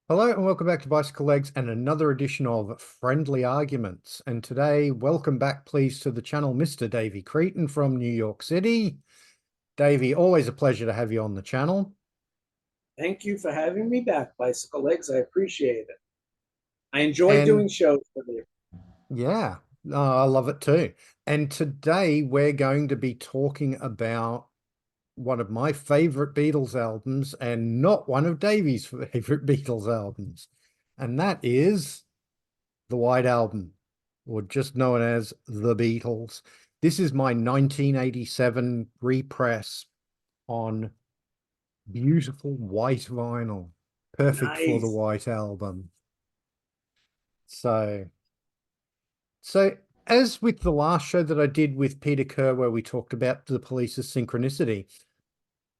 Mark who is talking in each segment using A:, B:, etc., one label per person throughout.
A: Hello and welcome back to Bicycle Legs and another edition of Friendly Arguments. And today, welcome back, please, to the channel, Mr. Davey Cretin from New York City. Davey, always a pleasure to have you on the channel.
B: Thank you for having me back, Bicycle Legs. I appreciate it. I enjoy doing
A: And
B: shows with you.
A: yeah, I love it too. And today we're going to be talking about one of my favorite Beatles albums and not one of Davey's favorite Beatles albums. And that is the White Album, or just known as The Beatles. This is my 1987 repress on beautiful white vinyl, perfect for the
B: Nice.
A: White Album. So, so as with the last show that I did with Peter Kerr, where we talked about the Police's Synchronicity,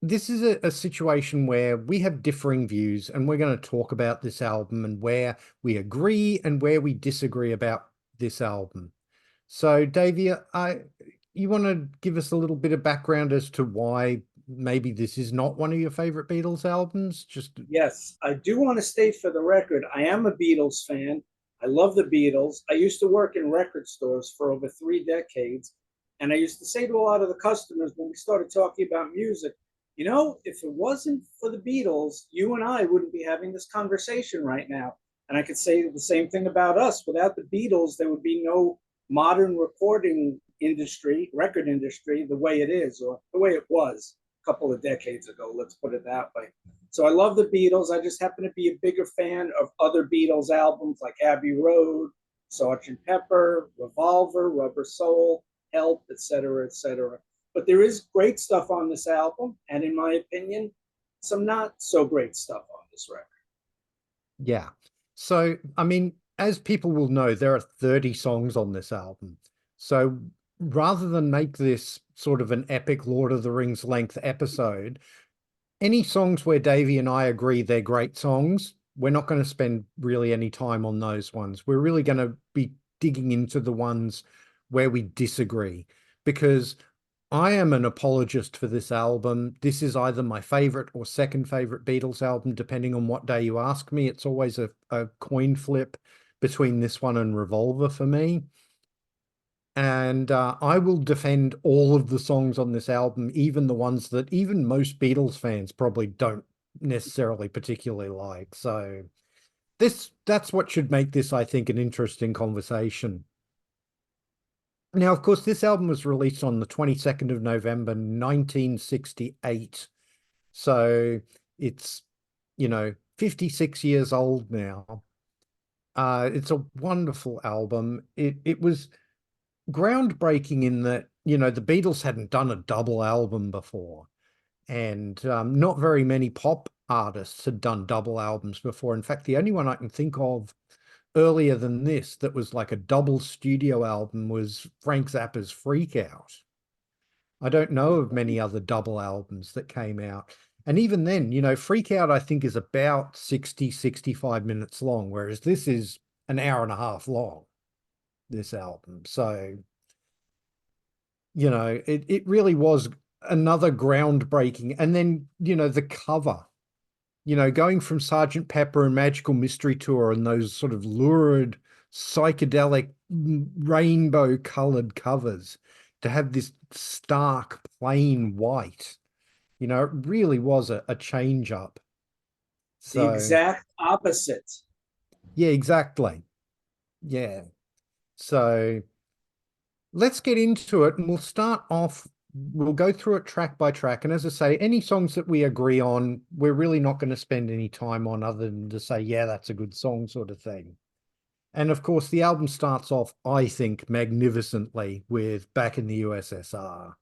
A: this is a situation where we have differing views, and we're going to talk about this album and where we agree and where we disagree about this album. So, Davey, you want to give us a little bit of background as to why maybe this is not one of your favorite Beatles albums? Just
B: Yes, I do want to state for the record, I am a Beatles fan. I love the Beatles. I used to work in record stores for over 3 decades. And I used to say to a lot of the customers when we started talking about music, if it wasn't for the Beatles, you and I wouldn't be having this conversation right now. And I could say the same thing about us. Without the Beatles, there would be no modern recording industry, record industry, the way it is, or the way it was a couple of decades ago. Let's put it that way. So I love the Beatles. I just happen to be a bigger fan of other Beatles albums like Abbey Road, Sgt. Pepper, Revolver, Rubber Soul, Help, etc., etc. But there is great stuff on this album, and in my opinion, some not so great stuff on this record.
A: yeah. So, I mean, as people will know, there are 30 songs on this album. So, rather than make this sort of an epic Lord of the Rings length episode, any songs where Davey and I agree they're great songs, we're not going to spend really any time on those ones. We're really going to be digging into the ones where we disagree, because I am an apologist for this album. This is either my favorite or second favorite Beatles album, depending on what day you ask me. It's always a coin flip between this one and Revolver for me. And I will defend all of the songs on this album, even the ones that even most Beatles fans probably don't necessarily particularly like. So that's what should make this, I think, an interesting conversation. Now, of course, this album was released on the 22nd of November, 1968. So it's, 56 years old now. It's a wonderful album. It was groundbreaking in that, the Beatles hadn't done a double album before, and not very many pop artists had done double albums before. In fact, the only one I can think of earlier than this that was like a double studio album was Frank Zappa's Freak Out. I don't know of many other double albums that came out. And even then, Freak Out, I think, is about 60, 65 minutes long, whereas this is an hour and a half long, this album. So, it really was another groundbreaking. And then, the cover, going from Sergeant Pepper and Magical Mystery Tour and those sort of lurid, psychedelic, rainbow colored covers to have this stark, plain white, it really was a change up.
B: The
A: So,
B: exact opposite.
A: yeah, exactly. Yeah. So, let's get into it, and we'll start off. We'll go through it track by track. And as I say, any songs that we agree on, we're really not going to spend any time on other than to say, yeah, that's a good song, sort of thing. And of course, the album starts off, I think, magnificently with Back in the USSR.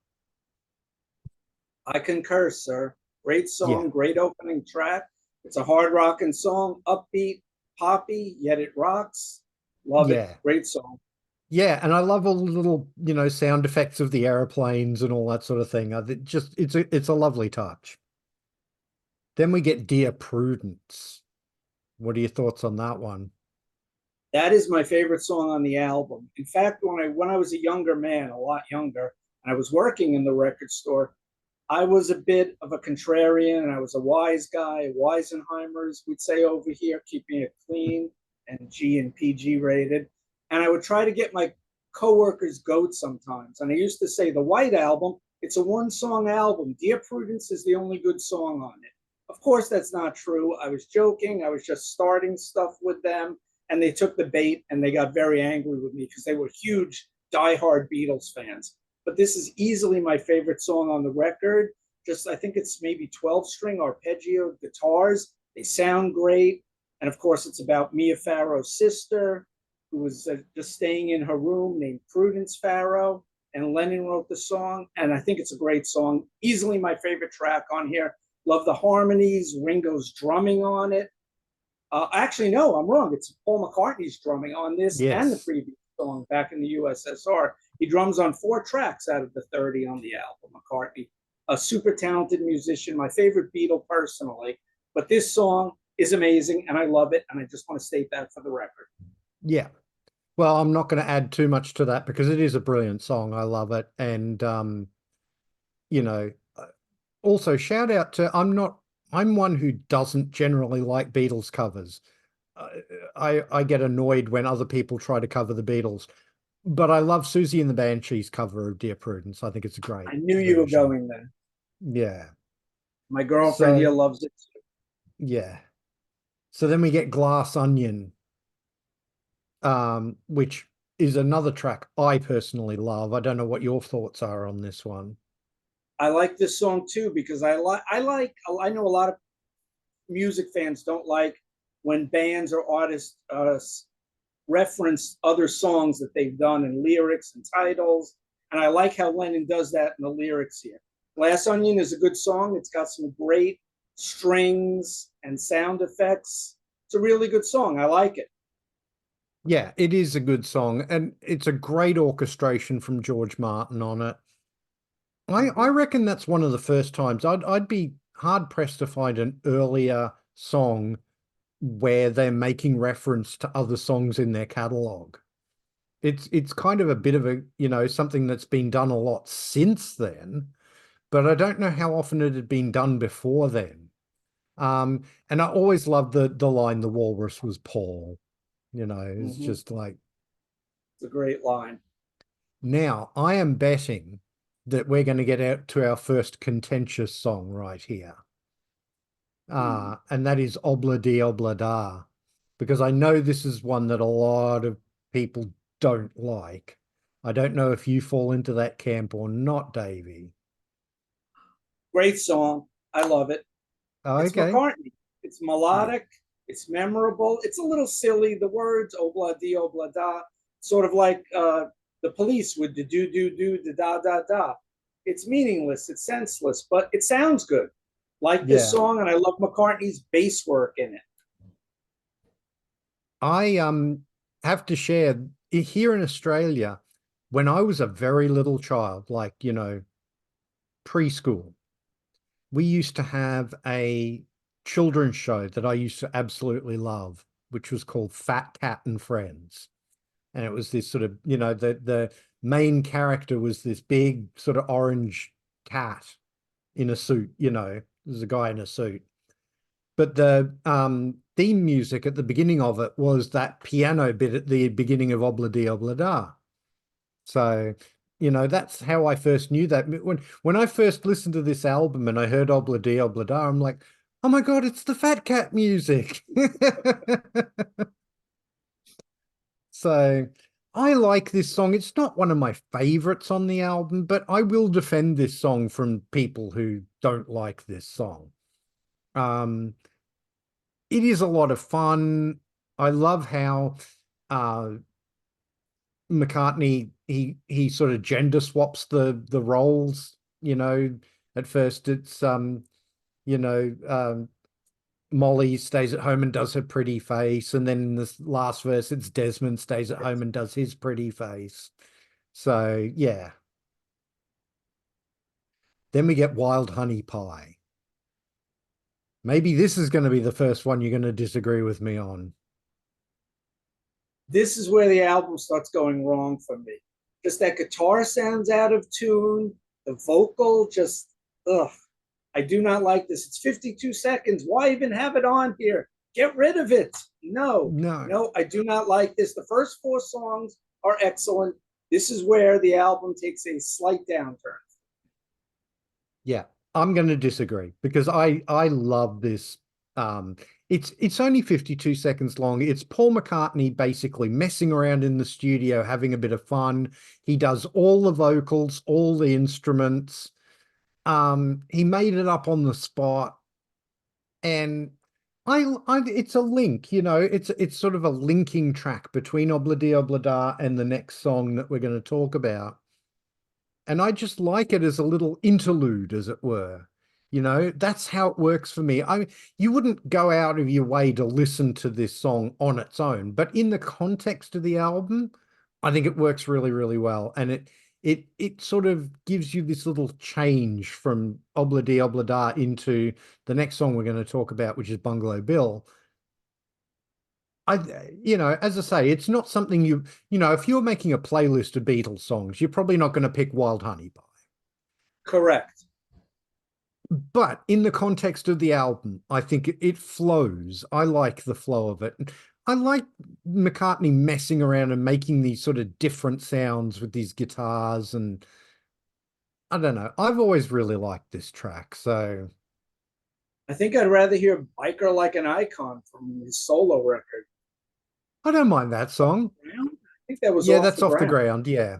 B: I concur, sir. Great
A: Yeah.
B: song, great opening track. It's a hard rocking song, upbeat, poppy, yet it rocks. Love it.
A: Yeah.
B: Great song.
A: Yeah. And I love all the little, sound effects of the airplanes and all that sort of thing. It's a lovely touch. Then we get Dear Prudence. What are your thoughts on that one?
B: That is my favorite song on the album. In fact, when I was a younger man, a lot younger, and I was working in the record store, I was a bit of a contrarian and I was a wise guy, Weisenheimer's, we'd say over here, keeping it clean and G and PG rated. And I would try to get my coworkers' goat sometimes. And I used to say the White Album, it's a one-song album. Dear Prudence is the only good song on it. Of course, that's not true. I was joking. I was just starting stuff with them. And they took the bait and they got very angry with me because they were huge, diehard Beatles fans. But this is easily my favorite song on the record. Just, I think it's maybe 12-string arpeggio guitars. They sound great. And of course, it's about Mia Farrow's sister, who was just staying in her room, named Prudence Farrow. And Lennon wrote the song. And I think it's a great song. Easily my favorite track on here. Love the harmonies, Ringo's drumming on it. Actually, no, I'm wrong. It's Paul McCartney's drumming on this and the
A: Yes.
B: previous song back in the USSR. He drums on 4 tracks out of the 30 on the album, McCartney. A super talented musician, my favorite Beatle personally. But this song is amazing and I love it. And I just want to state that for the record.
A: Yeah. Well, I'm not going to add too much to that because it is a brilliant song. I love it. And, you know, also shout out to, I'm one who doesn't generally like Beatles covers. I get annoyed when other people try to cover the Beatles, but I love Susie and the Banshees cover of Dear Prudence. I think it's a great
B: I knew you were
A: version.
B: going there.
A: Yeah.
B: My girlfriend
A: So,
B: here loves it too.
A: yeah. So then we get Glass Onion, which is another track I personally love. I don't know what your thoughts are on this one.
B: I like this song too because I know a lot of music fans don't like when bands or artists reference other songs that they've done in lyrics and titles. And I like how Lennon does that in the lyrics here. Glass Onion is a good song. It's got some great strings and sound effects. It's a really good song. I like it.
A: Yeah, it is a good song, and it's a great orchestration from George Martin on it. I
B: Mm-hmm.
A: reckon that's one of the first times I'd be hard pressed to find an earlier song where they're making reference to other songs in their catalog. It's kind of a bit of a, something that's been done a lot since then, but I don't know how often it had been done before then. And I always loved the line, "The walrus was Paul." It's
B: Mm-hmm.
A: just like,
B: It's a great line.
A: now I am betting that we're going to get out to our first contentious song right here.
B: Mm.
A: And that is Obla Di Obla Da, because I know this is one that a lot of people don't like. I don't know if you fall into that camp or not, Davey.
B: Great song. I love it.
A: Oh,
B: It's
A: okay.
B: McCartney. It's
A: Yeah.
B: melodic. It's memorable. It's a little silly. The words "obla di obla da," sort of like the Police with the do do do the da da da. It's meaningless. It's senseless, but it sounds good. Like this
A: Yeah.
B: song, and I love McCartney's bass work in it.
A: I have to share here in Australia, when I was a very little child, like, preschool, we used to have a children's show that I used to absolutely love, which was called Fat Cat and Friends. And it was this sort of, the main character was this big sort of orange cat in a suit, there's a guy in a suit. But the theme music at the beginning of it was that piano bit at the beginning of Obla Di Obla Da. So, that's how I first knew that. When I first listened to this album and I heard Obla Di Obla Da, I'm like, oh my God, it's the Fat Cat music. So I like this song. It's not one of my favorites on the album, but I will defend this song from people who don't like this song. Um, it is a lot of fun. I love how uh McCartney he sort of gender swaps the roles, At first it's you know, Molly stays at home and does her pretty face, and then in this last verse it's Desmond stays at home and does his pretty face. So yeah. Then we get Wild Honey Pie. Maybe this is going to be the first one you're going to disagree with me on.
B: This is where the album starts going wrong for me. Just that guitar sounds out of tune. The vocal just ugh, I do not like this. It's 52 seconds. Why even have it on here? Get rid of it. No,
A: No.
B: no, I do not like this. The first four songs are excellent. This is where the album takes a slight downturn.
A: Yeah, I'm going to disagree because I love this. Um, it's only 52 seconds long. It's Paul McCartney basically messing around in the studio, having a bit of fun. He does all the vocals, all the instruments. He made it up on the spot, and it's a link, it's sort of a linking track between Obladi Oblada and the next song that we're going to talk about. And I just like it as a little interlude, as it were. That's how it works for me. You wouldn't go out of your way to listen to this song on its own, but in the context of the album, I think it works really, really well. And it sort of gives you this little change from Obladi Oblada into the next song we're going to talk about, which is Bungalow Bill. As I say, it's not something if you're making a playlist of Beatles songs, you're probably not going to pick Wild Honey Pie.
B: Correct.
A: But in the context of the album, I think it flows. I like the flow of it. I like McCartney messing around and making these sort of different sounds with these guitars. And I don't know. I've always really liked this track. So
B: I think I'd rather hear Biker Like an Icon from his solo record.
A: I don't mind that song.
B: I think that was
A: Yeah,
B: off
A: that's
B: the
A: off the
B: ground.
A: ground. Yeah.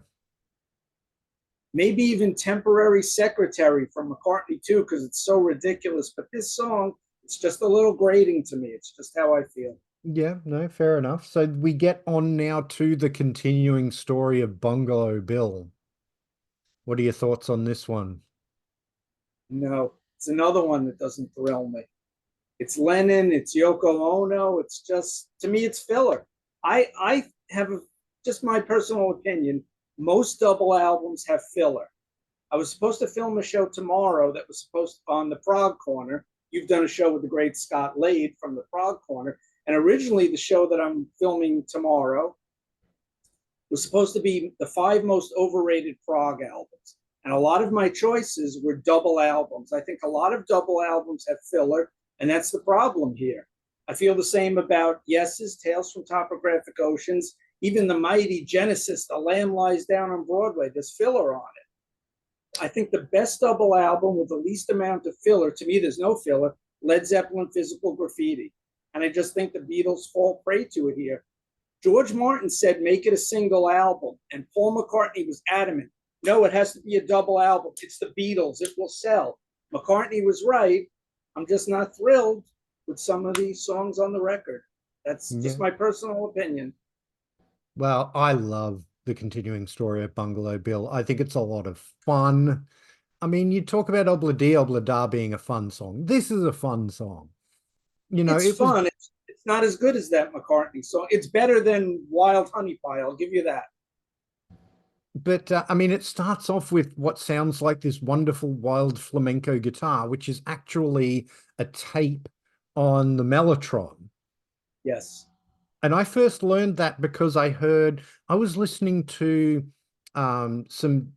B: Maybe even Temporary Secretary from McCartney too, because it's so ridiculous. But this song, it's just a little grating to me. It's just how I feel.
A: Yeah, no, fair enough. So we get on now to the continuing story of Bungalow Bill. What are your thoughts on this one?
B: No, it's another one that doesn't thrill me. It's Lennon, it's Yoko Ono. It's just, to me, it's filler. I have just my personal opinion. Most double albums have filler. I was supposed to film a show tomorrow that was supposed to on the Prog Corner. You've done a show with the great Scott Lade from the Prog Corner. And originally, the show that I'm filming tomorrow was supposed to be the 5 most overrated prog albums. And a lot of my choices were double albums. I think a lot of double albums have filler, and that's the problem here. I feel the same about Yes's Tales from Topographic Oceans, even the mighty Genesis, The Lamb Lies Down on Broadway. There's filler on it. I think the best double album with the least amount of filler, to me, there's no filler, Led Zeppelin Physical Graffiti. And I just think the Beatles fall prey to it here. George Martin said, make it a single album. And Paul McCartney was adamant. No, it has to be a double album. It's the Beatles. It will sell. McCartney was right. I'm just not thrilled with some of these songs on the record. That's
A: Yeah.
B: just my personal opinion.
A: Well, I love the continuing story of Bungalow Bill. I think it's a lot of fun. I mean, you talk about Obladi Oblada being a fun song. This is a fun song.
B: It's
A: It was,
B: fun. It's not as good as that McCartney song. It's better than Wild Honey Pie. I'll give you that.
A: but I mean, it starts off with what sounds like this wonderful wild flamenco guitar, which is actually a tape on the Mellotron.
B: Yes.
A: And I first learned that because I was listening to some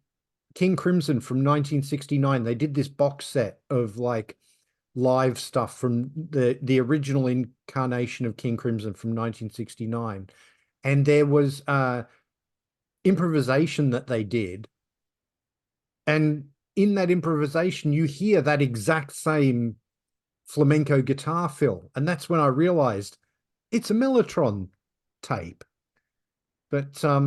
A: King Crimson from 1969. They did this box set of like live stuff from the original incarnation of King Crimson from 1969. And there was improvisation that they did. And in that improvisation, you hear that exact same flamenco guitar fill. And that's when I realized it's a Mellotron tape. But I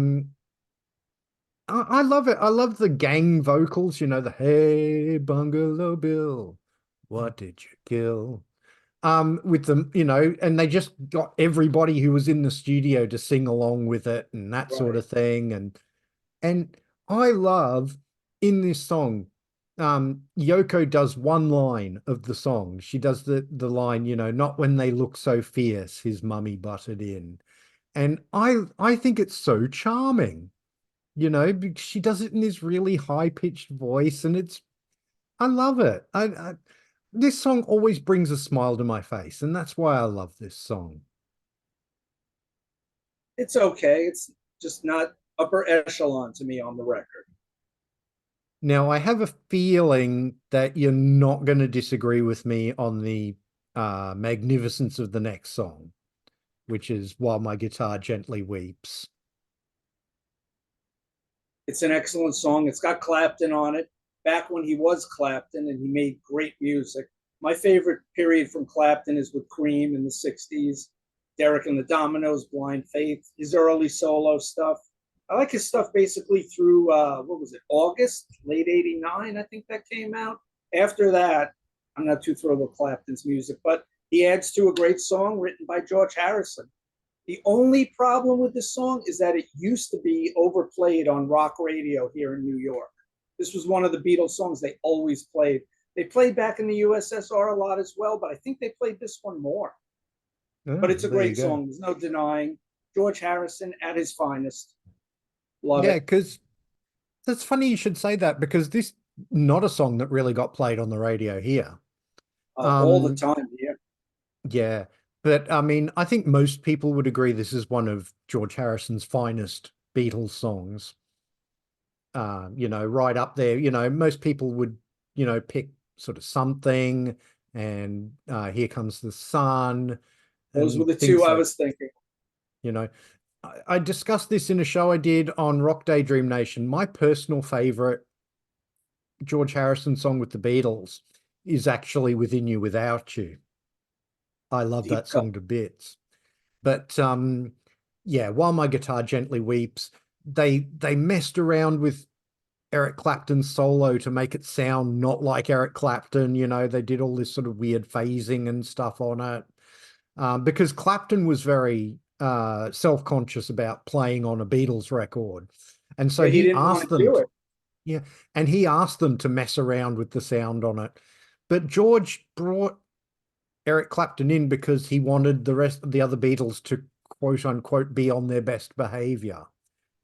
A: love it. I love the gang vocals, the "Hey Bungalow Bill, what did you kill?" With them, and they just got everybody who was in the studio to sing along with it and that sort
B: Right.
A: of thing. And I love in this song, Yoko does one line of the song. She does the line, not when they look so fierce, his mummy butted in. And I think it's so charming, because she does it in this really high-pitched voice, and I love it. This song always brings a smile to my face, and that's why I love this song.
B: It's okay. It's just not upper echelon to me on the record.
A: Now, I have a feeling that you're not going to disagree with me on the magnificence of the next song, which is While My Guitar Gently Weeps.
B: It's an excellent song. It's got Clapton on it. Back when he was Clapton and he made great music. My favorite period from Clapton is with Cream in the 60s, Derek and the Dominoes, Blind Faith, his early solo stuff. I like his stuff basically through, what was it, August, late 89, I think that came out. After that, I'm not too thrilled with Clapton's music, but he adds to a great song written by George Harrison. The only problem with this song is that it used to be overplayed on rock radio here in New York. This was one of the Beatles songs they always played. They played back in the USSR a lot as well, but I think they played this one more.
A: Oh,
B: But it's a
A: there you
B: great
A: go.
B: song. There's no denying George Harrison at his finest. Love
A: Yeah,
B: it.
A: because that's funny you should say that because this not a song that really got played on the radio here.
B: All the
A: Um,
B: time. Yeah.
A: yeah, but I mean, I think most people would agree this is one of George Harrison's finest Beatles songs. Right up there. Most people would, pick sort of Something and Here Comes the Sun
B: Those were
A: and
B: the two
A: things
B: I
A: like,
B: was thinking.
A: you know, I discussed this in a show I did on Rock Daydream Nation. My personal favorite George Harrison song with the Beatles is actually Within You Without You. I love
B: Deep
A: that
B: cut.
A: song to bits. But yeah, While My Guitar Gently Weeps, they messed around with Eric Clapton's solo to make it sound not like Eric Clapton. They did all this sort of weird phasing and stuff on it. Because Clapton was very self-conscious about playing on a Beatles record. And so
B: Yeah, he
A: he
B: didn't want
A: asked
B: to
A: them
B: do
A: to,
B: it.
A: yeah, and he asked them to mess around with the sound on it. But George brought Eric Clapton in because he wanted the rest of the other Beatles to quote unquote be on their best behavior.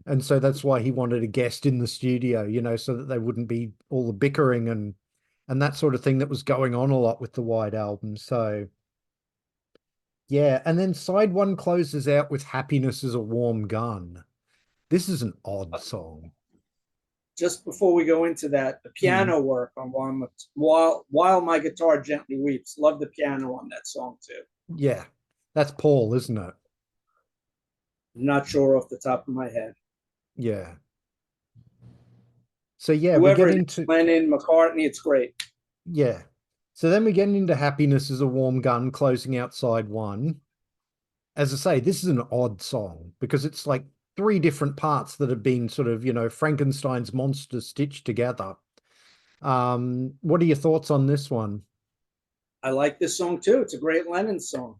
A: And so that's why he wanted a guest in the studio, so that they wouldn't be all the bickering and that sort of thing that was going on a lot with the White Album. So yeah, and then side one closes out with Happiness is a Warm Gun. This is an odd song.
B: Just before we go into that, the
A: Hmm.
B: piano work on while my guitar gently weeps. Love the piano on that song too.
A: Yeah, that's Paul, isn't it?
B: I'm not sure off the top of my head.
A: Yeah. So yeah, we
B: Whoever
A: get
B: it is,
A: into
B: Lennon, McCartney, it's great.
A: yeah. So then we get into Happiness is a Warm Gun closing out side one. As I say, this is an odd song because it's like three different parts that have been sort of, Frankenstein's monster stitched together. What are your thoughts on this one?
B: I like this song too. It's a great Lennon song.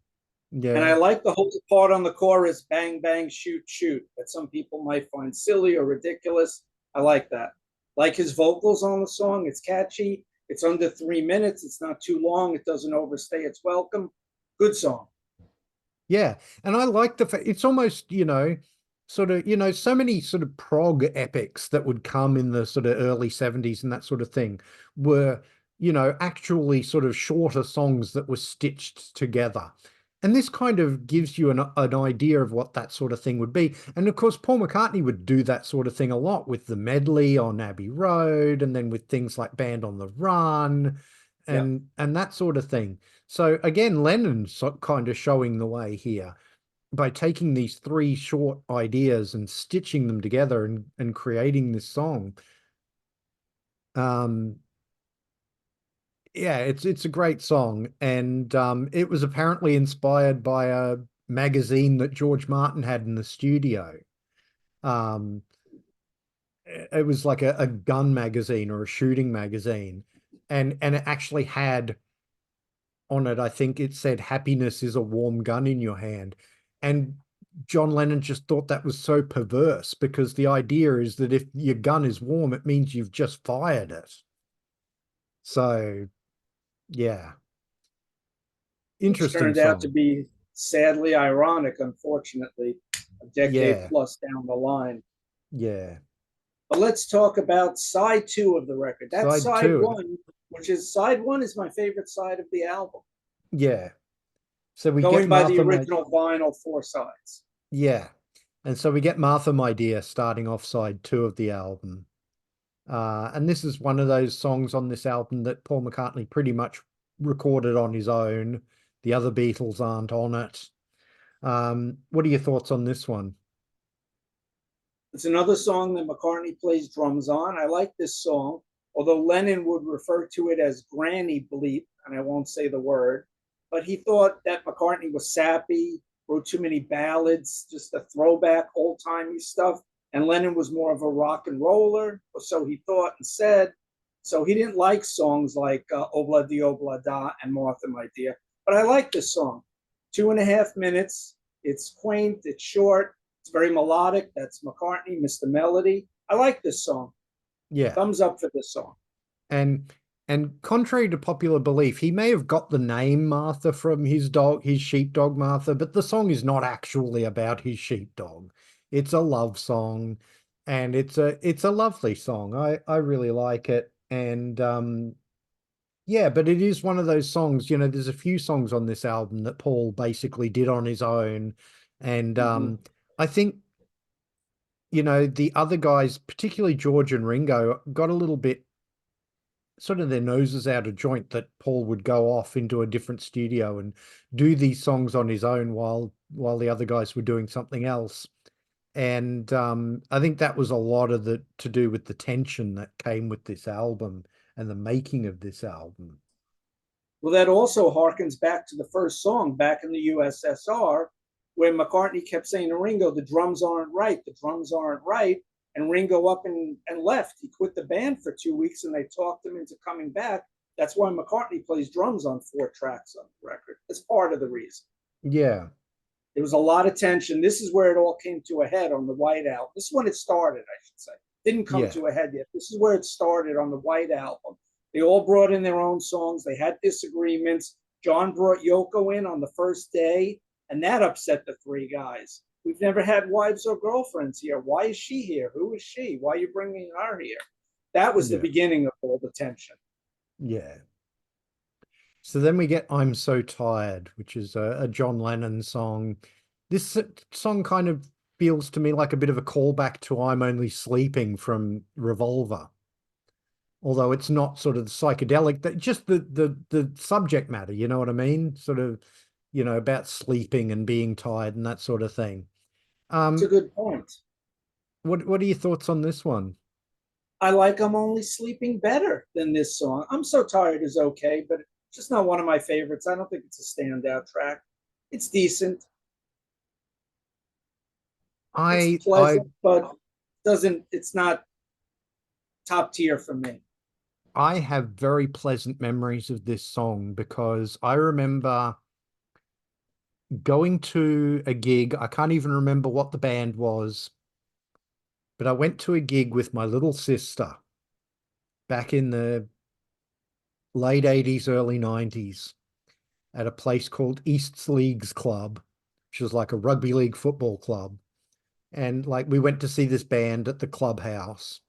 B: And I
A: Yeah.
B: like the whole part on the chorus, bang, bang, shoot, shoot, that some people might find silly or ridiculous. I like that. Like his vocals on the song. It's catchy. It's under 3 minutes. It's not too long. It doesn't overstay its welcome. Good song.
A: Yeah. And I like the fact it's almost, sort of, so many sort of prog epics that would come in the sort of early 70s and that sort of thing were, actually sort of shorter songs that were stitched together. And this kind of gives you an idea of what that sort of thing would be. And of course, Paul McCartney would do that sort of thing a lot with the medley on Abbey Road and then with things like Band on the Run
B: Yeah.
A: and that sort of thing. So again, Lennon's kind of showing the way here by taking these three short ideas and stitching them together and creating this song. Um, yeah, it's a great song, and it was apparently inspired by a magazine that George Martin had in the studio. Um, it was like a gun magazine or a shooting magazine, and it actually had on it, I think it said happiness is a warm gun in your hand. And John Lennon just thought that was so perverse because the idea is that if your gun is warm, it means you've just fired it. So, yeah,
B: Which
A: interesting
B: turned out to
A: song.
B: be sadly ironic, unfortunately, a decade
A: Yeah,
B: plus down the line.
A: yeah.
B: But let's talk about side two of the record. That's
A: Side
B: side
A: two.
B: one, which is side one is my favorite side of the album,
A: Yeah. So we get
B: going by the
A: Martha, my,
B: original vinyl four sides.
A: yeah. And so we get Martha, My Dear starting off side two of the album. And this is one of those songs on this album that Paul McCartney pretty much recorded on his own. The other Beatles aren't on it. What are your thoughts on this one?
B: It's another song that McCartney plays drums on. I like this song, although Lennon would refer to it as Granny Bleep, and I won't say the word, but he thought that McCartney was sappy, wrote too many ballads, just a throwback, old timey stuff. And Lennon was more of a rock and roller, or so he thought and said. So he didn't like songs like Obla Di Obla Da and Martha My Dear. But I like this song. 2.5 minutes. It's quaint, it's short, it's very melodic. That's McCartney, Mr. Melody. I like this song.
A: Yeah.
B: Thumbs up for this song.
A: And contrary to popular belief, he may have got the name Martha from his dog, his sheepdog Martha, but the song is not actually about his sheepdog. It's a love song, and it's a lovely song. I really like it. And yeah, but it is one of those songs, there's a few songs on this album that Paul basically did on his own. And
B: Mm-hmm.
A: I think, the other guys, particularly George and Ringo, got a little bit sort of their noses out of joint that Paul would go off into a different studio and do these songs on his own while the other guys were doing something else. And I think that was a lot of the to do with the tension that came with this album and the making of this album.
B: Well, that also harkens back to the first song back in the USSR, where McCartney kept saying to Ringo, the drums aren't right, the drums aren't right. And Ringo up and left. He quit the band for 2 weeks and they talked him into coming back. That's why McCartney plays drums on 4 tracks on the record. That's part of the reason.
A: Yeah,
B: There was a lot of tension. This is where it all came to a head on the White Album. This is when it started, I should say. Didn't come
A: yeah,
B: to a head yet. This is where it started on the White Album. They all brought in their own songs. They had disagreements. John brought Yoko in on the first day, and that upset the three guys. We've never had wives or girlfriends here. Why is she here? Who is she? Why are you bringing her here? That was the
A: yeah,
B: beginning of all the tension.
A: yeah. So then we get I'm So Tired, which is a John Lennon song. This song kind of feels to me like a bit of a callback to I'm Only Sleeping from Revolver. Although it's not sort of the psychedelic, that just the subject matter, you know what I mean? Sort of, about sleeping and being tired and that sort of thing.
B: It's a
A: Um,
B: good point.
A: what are your thoughts on this one?
B: I like I'm Only Sleeping better than this song. I'm So Tired is okay, but it's just not one of my favorites. I don't think it's a standout track. It's decent. It's
A: I
B: pleasant, but it's not top tier for me.
A: I have very pleasant memories of this song because I remember going to a gig. I can't even remember what the band was, but I went to a gig with my little sister back in the late 80s, early 90s at a place called East's Leagues Club, which was like a rugby league football club. And like we went to see this band at the clubhouse.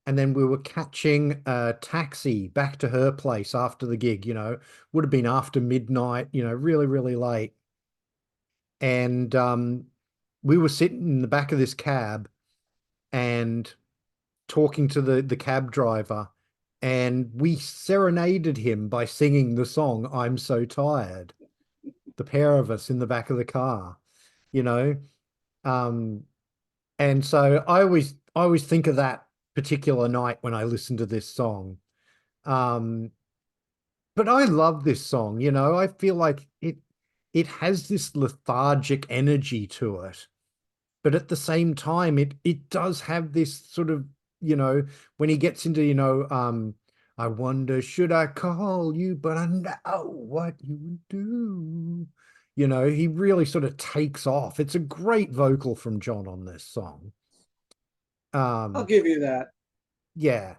A: And then we were catching a taxi back to her place after the gig, would have been after midnight, really, really late. And we were sitting in the back of this cab and talking to the cab driver, and we serenaded him by singing the song I'm So Tired, the pair of us in the back of the car, you know. Um, and so I always think of that particular night when I listen to this song. Um, but I love this song, I feel like it has this lethargic energy to it, but at the same time it does have this sort of, when he gets into, I wonder should I call you, but I know what you would do. He really sort of takes off. It's a great vocal from John on this song.
B: I'll
A: Um,
B: give you that.
A: yeah.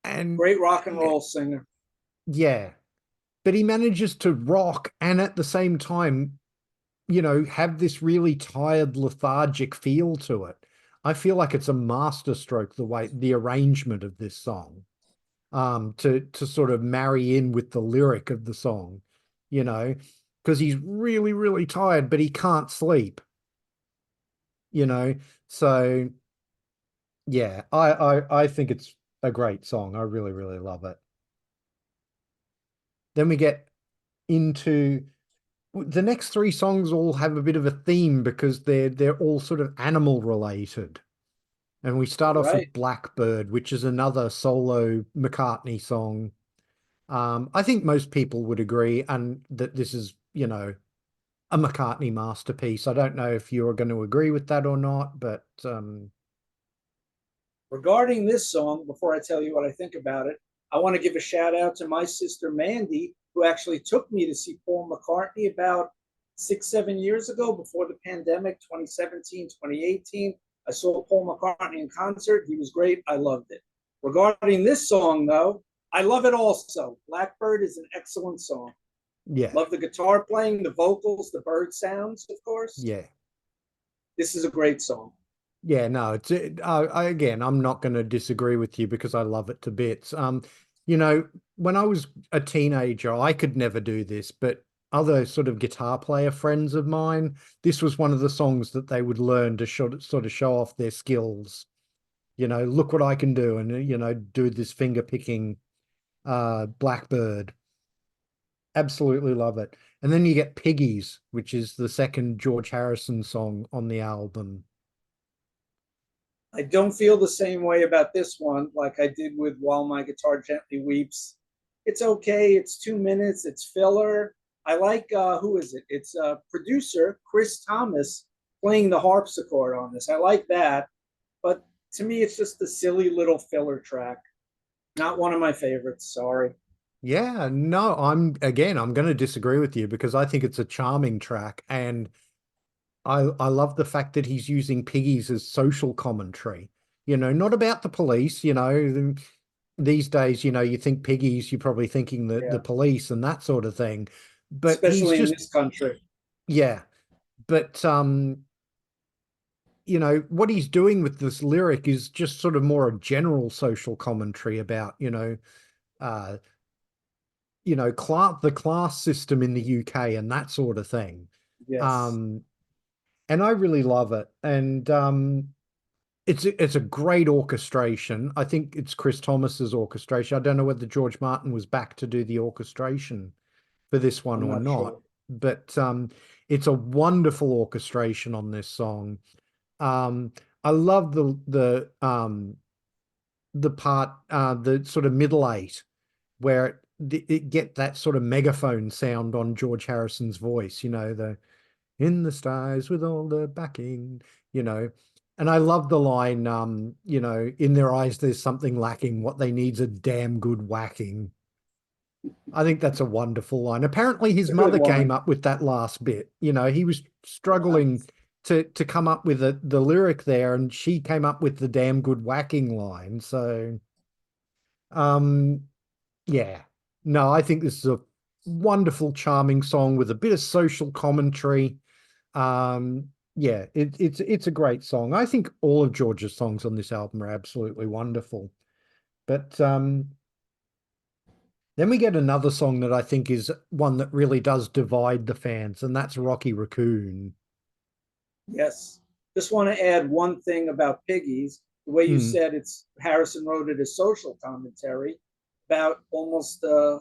A: And
B: Great rock and
A: yeah,
B: roll singer.
A: yeah. But he manages to rock and at the same time, have this really tired, lethargic feel to it. I feel like it's a masterstroke, the arrangement of this song, to sort of marry in with the lyric of the song, you know, because he's really, really tired, but he can't sleep, you know. So yeah, I think it's a great song. I really, really love it. Then we get into the next three songs all have a bit of a theme because they're all sort of animal related. And we start off
B: Right.
A: with Blackbird, which is another solo McCartney song. I think most people would agree, and that this is, a McCartney masterpiece. I don't know if you're going to agree with that or not, but
B: Regarding this song, before I tell you what I think about it, I want to give a shout out to my sister Mandy, who actually took me to see Paul McCartney about 6, 7 years ago before the pandemic, 2017, 2018. I saw Paul McCartney in concert. He was great. I loved it. Regarding this song, though, I love it also. Blackbird is an excellent song.
A: yeah,
B: Love the guitar playing, the vocals, the bird sounds, of course.
A: yeah.
B: This is a great song.
A: Yeah, no, again, I'm not going to disagree with you because I love it to bits. You know, when I was a teenager, I could never do this, but other sort of guitar player friends of mine, this was one of the songs that they would learn to sort of show off their skills. Look what I can do, and do this finger picking Blackbird. Absolutely love it. And then you get Piggies, which is the second George Harrison song on the album.
B: I don't feel the same way about this one like I did with While My Guitar Gently Weeps. It's okay. It's 2 minutes. It's filler. I like, who is it? It's producer Chris Thomas playing the harpsichord on this. I like that. But to me, it's just a silly little filler track. Not one of my favorites. Sorry.
A: Yeah, no, I'm going to disagree with you because I think it's a charming track, and I love the fact that he's using piggies as social commentary. Not about the police, these days, you think piggies, you're probably thinking the
B: Yeah.
A: police and that sort of thing. But he's
B: Especially in
A: just,
B: this country.
A: yeah, but what he's doing with this lyric is just sort of more a general social commentary about, uh, the class system in the UK and that sort of thing.
B: Yes.
A: Um, and I really love it. And it's a great orchestration. I think it's Chris Thomas's orchestration. I don't know whether George Martin was back to do the orchestration for this one
B: I'm
A: or
B: not
A: not,
B: sure.
A: but it's a wonderful orchestration on this song. Um, I love the part, the sort of middle eight where it get that sort of megaphone sound on George Harrison's voice, the in the skies with all the backing, you know. And I love the line, in their eyes there's something lacking. What they need's a damn good whacking. I think that's a wonderful line. Apparently his
B: It's a good
A: mother came
B: line.
A: up with that last bit. He was struggling to come up with the lyric there, and she came up with the damn good whacking line. So um yeah. No, I think this is a wonderful, charming song with a bit of social commentary. Yeah, it's a great song. I think all of George's songs on this album are absolutely wonderful. But then we get another song that I think is one that really does divide the fans, and that's Rocky Raccoon.
B: Yes. Just want to add one thing about Piggies. The way you
A: Mm,
B: said it's Harrison wrote it as social commentary. About almost a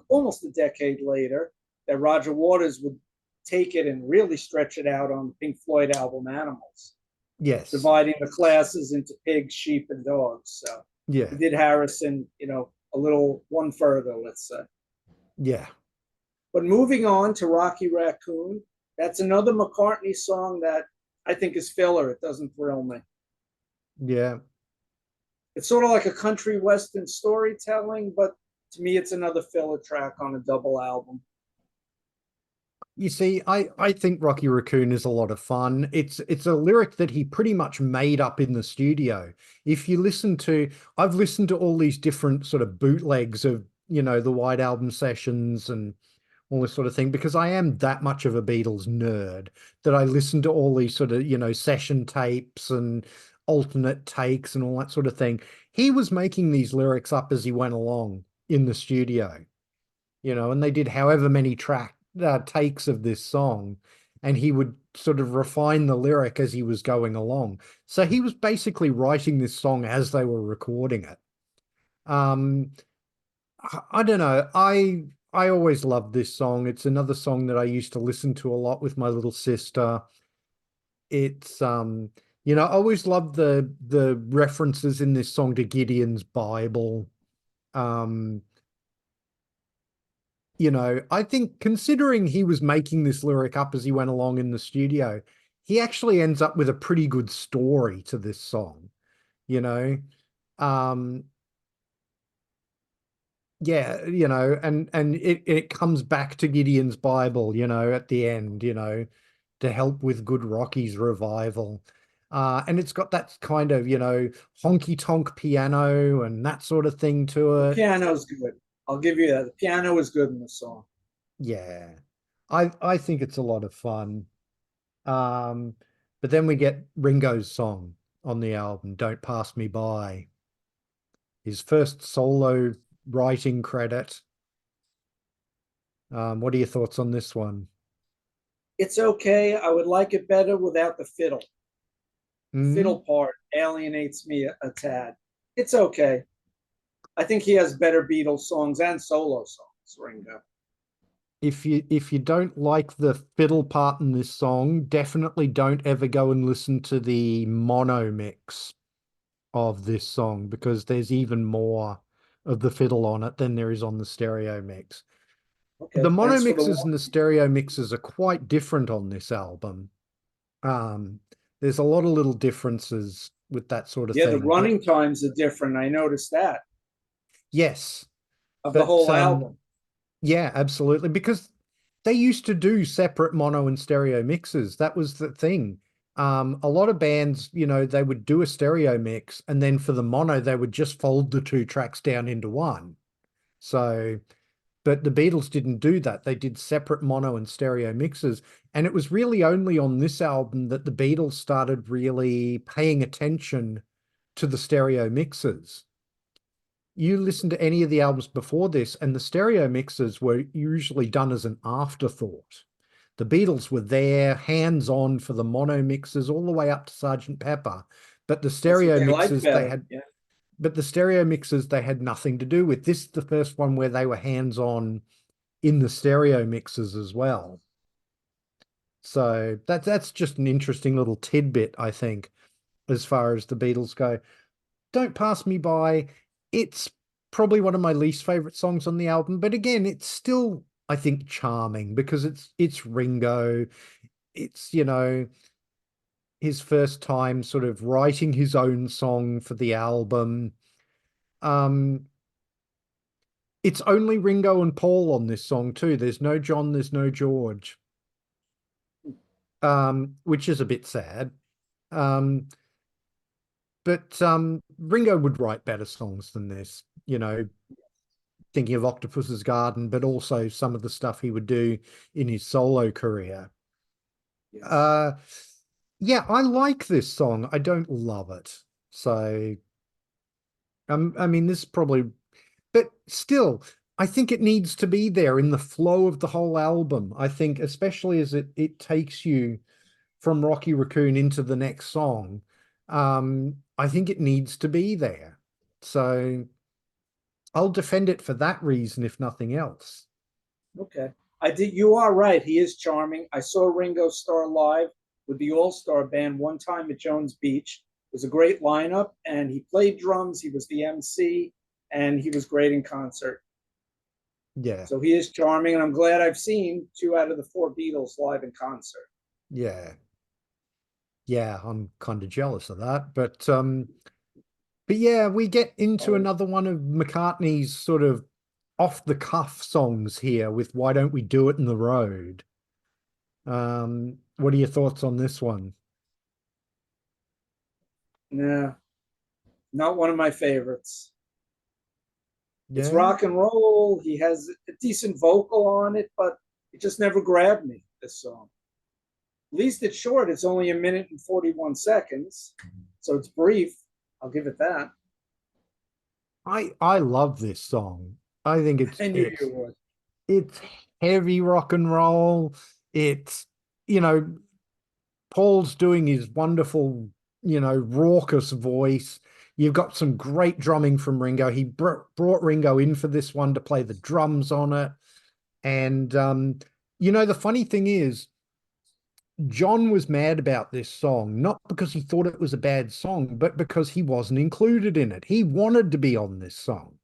B: decade later, that Roger Waters would take it and really stretch it out on the Pink Floyd album Animals,
A: yes.
B: dividing the classes into pigs, sheep, and dogs. So he
A: Yeah.
B: did Harrison, a little one further, let's say.
A: Yeah.
B: But moving on to Rocky Raccoon, that's another McCartney song that I think is filler. It doesn't thrill me.
A: Yeah.
B: It's sort of like a country western storytelling, but to me, it's another filler track on a double album.
A: You see, I think Rocky Raccoon is a lot of fun. It's a lyric that he pretty much made up in the studio. If you listen to, I've listened to all these different sort of bootlegs of, the White Album sessions and all this sort of thing, because I am that much of a Beatles nerd that I listen to all these sort of, session tapes and alternate takes and all that sort of thing. He was making these lyrics up as he went along in the studio, and they did however many takes of this song, and he would sort of refine the lyric as he was going along. So he was basically writing this song as they were recording it. Um, I don't know. I always loved this song. It's another song that I used to listen to a lot with my little sister. It's I always loved the references in this song to Gideon's Bible. Um, I think considering he was making this lyric up as he went along in the studio, he actually ends up with a pretty good story to this song, you know. Um, yeah, and it comes back to Gideon's Bible, at the end, to help with Good Rocky's revival. And it's got that kind of, honky tonk piano and that sort of thing to
B: The
A: it.
B: piano's good. I'll give you that. The piano is good in the song.
A: Yeah. I think it's a lot of fun. Um, but then we get Ringo's song on the album, Don't Pass Me By, his first solo writing credit. What are your thoughts on this one?
B: It's okay. I would like it better without the fiddle. The
A: Hmm?
B: fiddle part alienates me a tad. It's okay. I think he has better Beatles songs and solo songs, Ringo.
A: If you don't like the fiddle part in this song, definitely don't ever go and listen to the mono mix of this song because there's even more of the fiddle on it than there is on the stereo mix. The
B: Okay,
A: mono
B: thanks for the
A: mixes and the
B: warning.
A: stereo mixes are quite different on this album. Um, there's a lot of little differences with that sort of
B: Yeah, the
A: thing. But
B: running times are different. I noticed that
A: yes,
B: of the
A: but
B: whole album.
A: yeah, absolutely. Because they used to do separate mono and stereo mixes. That was the thing. A lot of bands, they would do a stereo mix and then for the mono, they would just fold the two tracks down into one. So, but the Beatles didn't do that. They did separate mono and stereo mixes. And it was really only on this album that the Beatles started really paying attention to the stereo mixes. You listen to any of the albums before this, and the stereo mixes were usually done as an afterthought. The Beatles were there, hands on for the mono mixes all the way up to Sergeant Pepper, but the
B: That's what
A: stereo
B: they like
A: mixes they
B: better.
A: had,
B: Yeah.
A: but the stereo mixes they had nothing to do with. This is the first one where they were hands on in the stereo mixes as well. So that's just an interesting little tidbit, I think, as far as the Beatles go. Don't Pass Me By. It's probably one of my least favorite songs on the album, but again, it's still, I think, charming because it's Ringo. It's, his first time sort of writing his own song for the album. Um, it's only Ringo and Paul on this song too. There's no John, there's no George. Which is a bit sad. Um, but Ringo would write better songs than this, thinking of Octopus's Garden, but also some of the stuff he would do in his solo career.
B: Yes.
A: Uh, yeah, I like this song. I don't love it. So, I mean, this is probably, but still, I think it needs to be there in the flow of the whole album. I think, especially as it takes you from Rocky Raccoon into the next song, I think it needs to be there. So I'll defend it for that reason, if nothing else.
B: Okay. I did. You are right. He is charming. I saw Ringo Starr live with the All Star Band one time at Jones Beach. It was a great lineup, and he played drums. He was the MC, and he was great in concert.
A: Yeah,
B: So he is charming, and I'm glad I've seen two out of the four Beatles live in concert.
A: yeah, yeah. I'm kind of jealous of that, but yeah, we get into
B: Oh,
A: another one of McCartney's sort of off the cuff songs here with "Why Don't We Do It in the Road." What are your thoughts on this one?
B: nah, not one of my favorites. It's
A: Yeah,
B: rock and roll. He has a decent vocal on it, but it just never grabbed me, this song. At least it's short. It's only a minute and 41 seconds. So it's brief. I'll give it that.
A: I love this song. I think it's
B: I knew
A: it's
B: you would.
A: it's heavy rock and roll. It's you know Paul's doing his wonderful, raucous voice. You've got some great drumming from Ringo. He brought Ringo in for this one to play the drums on it. And the funny thing is, John was mad about this song, not because he thought it was a bad song, but because he wasn't included in it. He wanted to be on this song.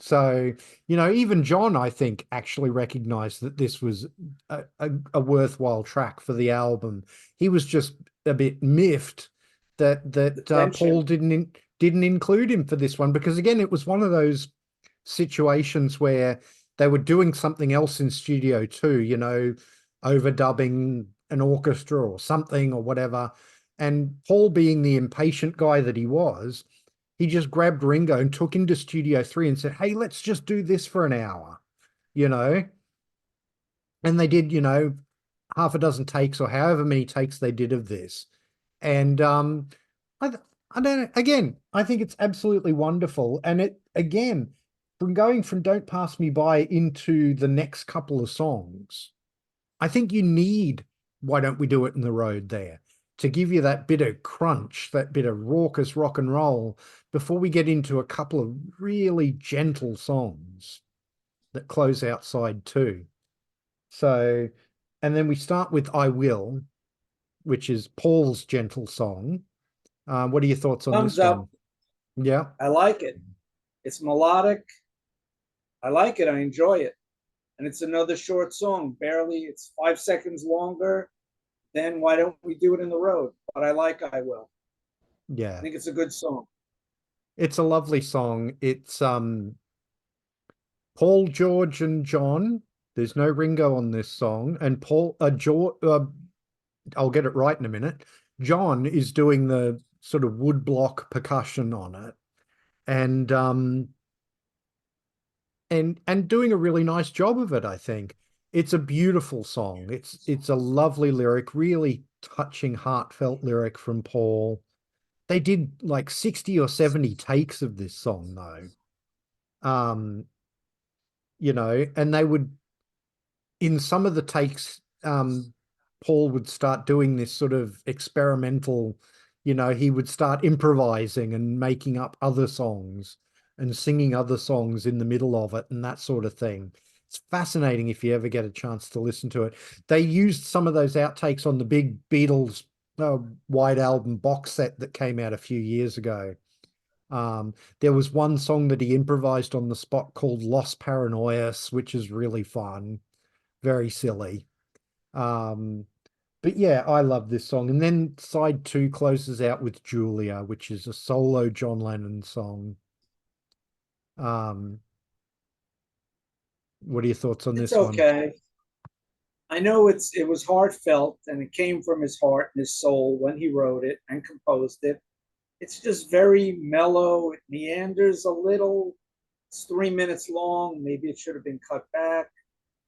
A: So, even John, I think, actually recognized that this was a worthwhile track for the album. He was just a bit miffed that Paul
B: Attention.
A: didn't include him for this one, because again, it was one of those situations where they were doing something else in studio too, overdubbing an orchestra or something or whatever. And Paul, being the impatient guy that he was, he just grabbed Ringo and took him to Studio 3 and said, "Hey, let's just do this for an hour, you know?" And they did, half a dozen takes or however many takes they did of this. And I, I don't know, again, I think it's absolutely wonderful. And it, again, from going from Don't Pass Me By into the next couple of songs, I think you need Why Don't We Do It in the Road there to give you that bit of crunch, that bit of raucous rock and roll before we get into a couple of really gentle songs that close out side two. So, and then we start with I Will, which is Paul's gentle song. What are your thoughts on
B: Thumbs
A: this one?
B: up.
A: Yeah.
B: I like it. It's melodic. I like it. I enjoy it. And it's another short song. Barely, it's 5 seconds longer. Then why don't we do it in the road? But I like I Will. I
A: Yeah.
B: think it's a good song.
A: It's a lovely song. It's Paul, George, and John. There's no Ringo on this song. And I'll get it right in a minute. John is doing the sort of woodblock percussion on it, and doing a really nice job of it, I think. It's a beautiful song. It's a lovely lyric, really touching, heartfelt lyric from Paul. They did like 60 or 70 takes of this song though. Um, and they would, in some of the takes, Paul would start doing this sort of experimental, he would start improvising and making up other songs and singing other songs in the middle of it and that sort of thing. It's fascinating if you ever get a chance to listen to it. They used some of those outtakes on the big Beatles White Album box set that came out a few years ago. There was one song that he improvised on the spot called Los Paranoias, which is really fun, very silly. Um, but yeah, I love this song. And then side two closes out with Julia, which is a solo John Lennon song. Um, what are your thoughts on
B: It's
A: this one?
B: okay. I know it was heartfelt and it came from his heart and his soul when he wrote it and composed it. It's just very mellow. It meanders a little. It's 3 minutes long. Maybe it should have been cut back.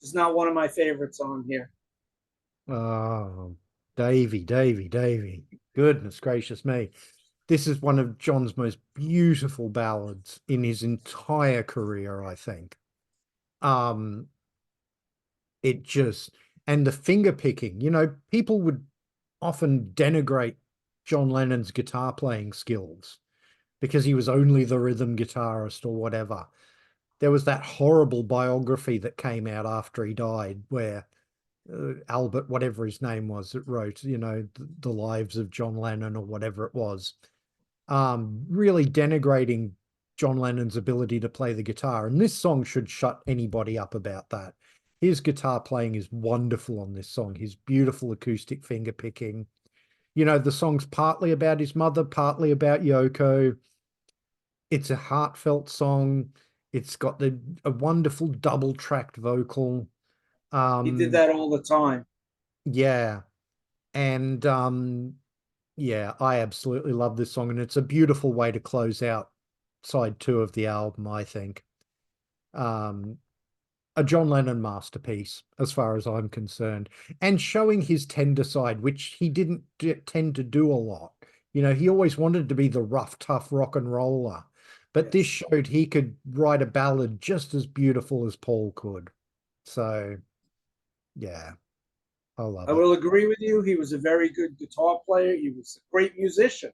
B: It's not one of my favorites on here.
A: Oh, Davey. Goodness gracious me. This is one of John's most beautiful ballads in his entire career, I think. Um, it just, and the finger picking, people would often denigrate John Lennon's guitar playing skills because he was only the rhythm guitarist or whatever. There was that horrible biography that came out after he died where Albert, whatever his name was, that wrote, the lives of John Lennon or whatever it was, really denigrating John Lennon's ability to play the guitar. And this song should shut anybody up about that. His guitar playing is wonderful on this song, his beautiful acoustic finger picking. The song's partly about his mother, partly about Yoko. It's a heartfelt song. It's got a wonderful double tracked vocal.
B: He did
A: Um,
B: that all the time.
A: yeah. And yeah, I absolutely love this song, and it's a beautiful way to close out side two of the album, I think. Um, a John Lennon masterpiece, as far as I'm concerned, and showing his tender side, which he didn't tend to do a lot. He always wanted to be the rough, tough rock and roller, but this
B: Yes.
A: showed he could write a ballad just as beautiful as Paul could. So, yeah, I love
B: I
A: it.
B: will agree with you. He was a very good guitar player. He was a great musician.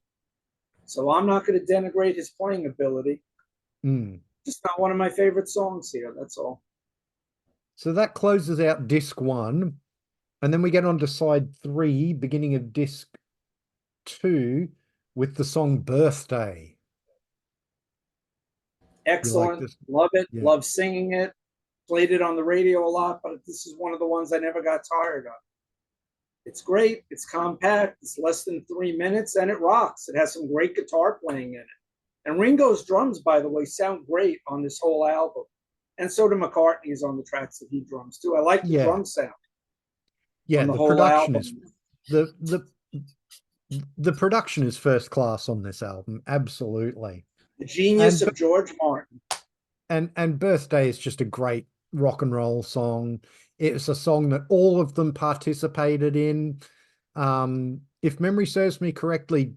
B: So I'm not going to denigrate his playing ability.
A: Mm.
B: Just not one of my favorite songs here. That's all.
A: So that closes out disc one. And then we get on to side three, beginning of disc two, with the song Birthday. You like
B: Excellent.
A: this?
B: Love it.
A: Yeah.
B: Love singing it. Played it on the radio a lot, but this is one of the ones I never got tired of. It's great. It's compact. It's less than 3 minutes, and it rocks. It has some great guitar playing in it. And Ringo's drums, by the way, sound great on this whole album. And so do McCartney's on the tracks that he drums too. I like the
A: Yeah.
B: drum sound on
A: Yeah.
B: the
A: The
B: whole
A: production
B: album.
A: is the production is first class on this album. Absolutely.
B: The genius
A: And
B: of George Martin.
A: and Birthday is just a great rock and roll song. It's a song that all of them participated in. If memory serves me correctly,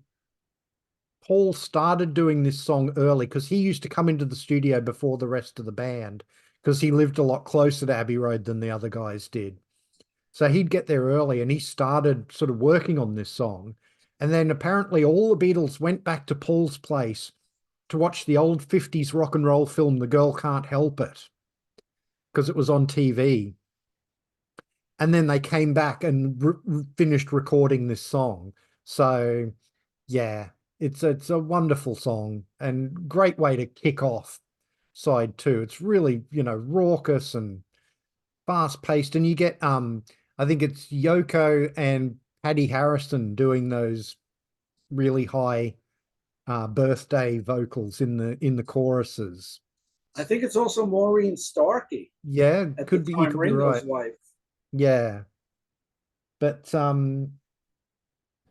A: Paul started doing this song early because he used to come into the studio before the rest of the band because he lived a lot closer to Abbey Road than the other guys did. So he'd get there early and he started sort of working on this song. And then apparently all the Beatles went back to Paul's place to watch the old 50s rock and roll film, The Girl Can't Help It, because it was on TV. And then they came back and finished recording this song. So yeah, it's a wonderful song and great way to kick off side two. It's really, raucous and fast paced. And you get I think it's Yoko and Paddy Harrison doing those really high birthday vocals in the choruses.
B: I think it's also Maureen Starkey
A: Yeah,
B: at the
A: could be, you
B: time,
A: could be right.
B: Ringo's wife.
A: Yeah. But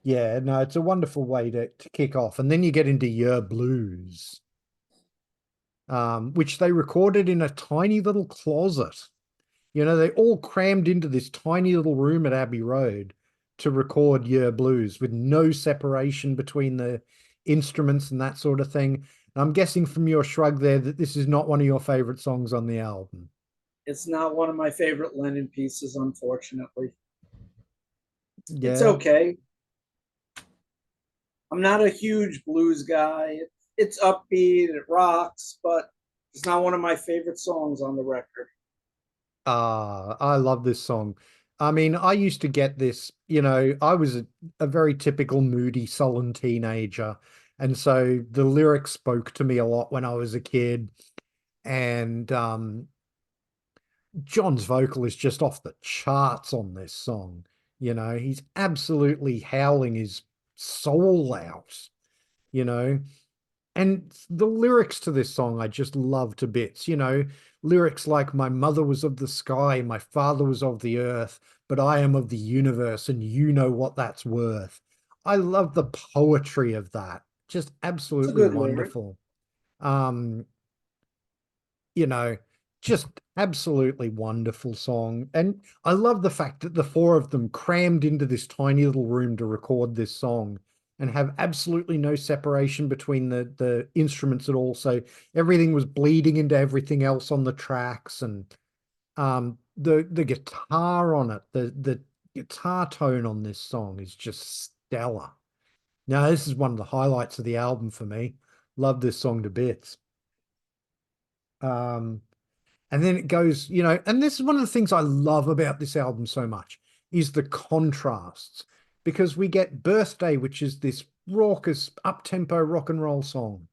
A: yeah, no, it's a wonderful way to kick off. And then you get into Yer Blues, which they recorded in a tiny little closet. They all crammed into this tiny little room at Abbey Road to record Yer Blues with no separation between the instruments and that sort of thing. And I'm guessing from your shrug there that this is not one of your favorite songs on the album.
B: It's not one of my favorite Lennon pieces, unfortunately. It's
A: Yeah.
B: okay. I'm not a huge blues guy. It's upbeat, it rocks, but it's not one of my favorite songs on the record.
A: I love this song. I mean, I used to get this, I was a very typical moody, sullen teenager. And so the lyrics spoke to me a lot when I was a kid. And John's vocal is just off the charts on this song. He's absolutely howling his soul out, you know. And the lyrics to this song I just love to bits. Lyrics like "My mother was of the sky, my father was of the earth, but I am of the universe, and you know what that's worth." I love the poetry of that. Just
B: It's a
A: absolutely
B: good lyric.
A: wonderful. Um, you know, just absolutely wonderful song. And I love the fact that the four of them crammed into this tiny little room to record this song and have absolutely no separation between the instruments at all. So everything was bleeding into everything else on the tracks, and the guitar on it, the guitar tone on this song is just stellar. Now, this is one of the highlights of the album for me. Love this song to bits. Um, and then it goes, and this is one of the things I love about this album so much is the contrasts, because we get Birthday, which is this raucous, up-tempo rock and roll song.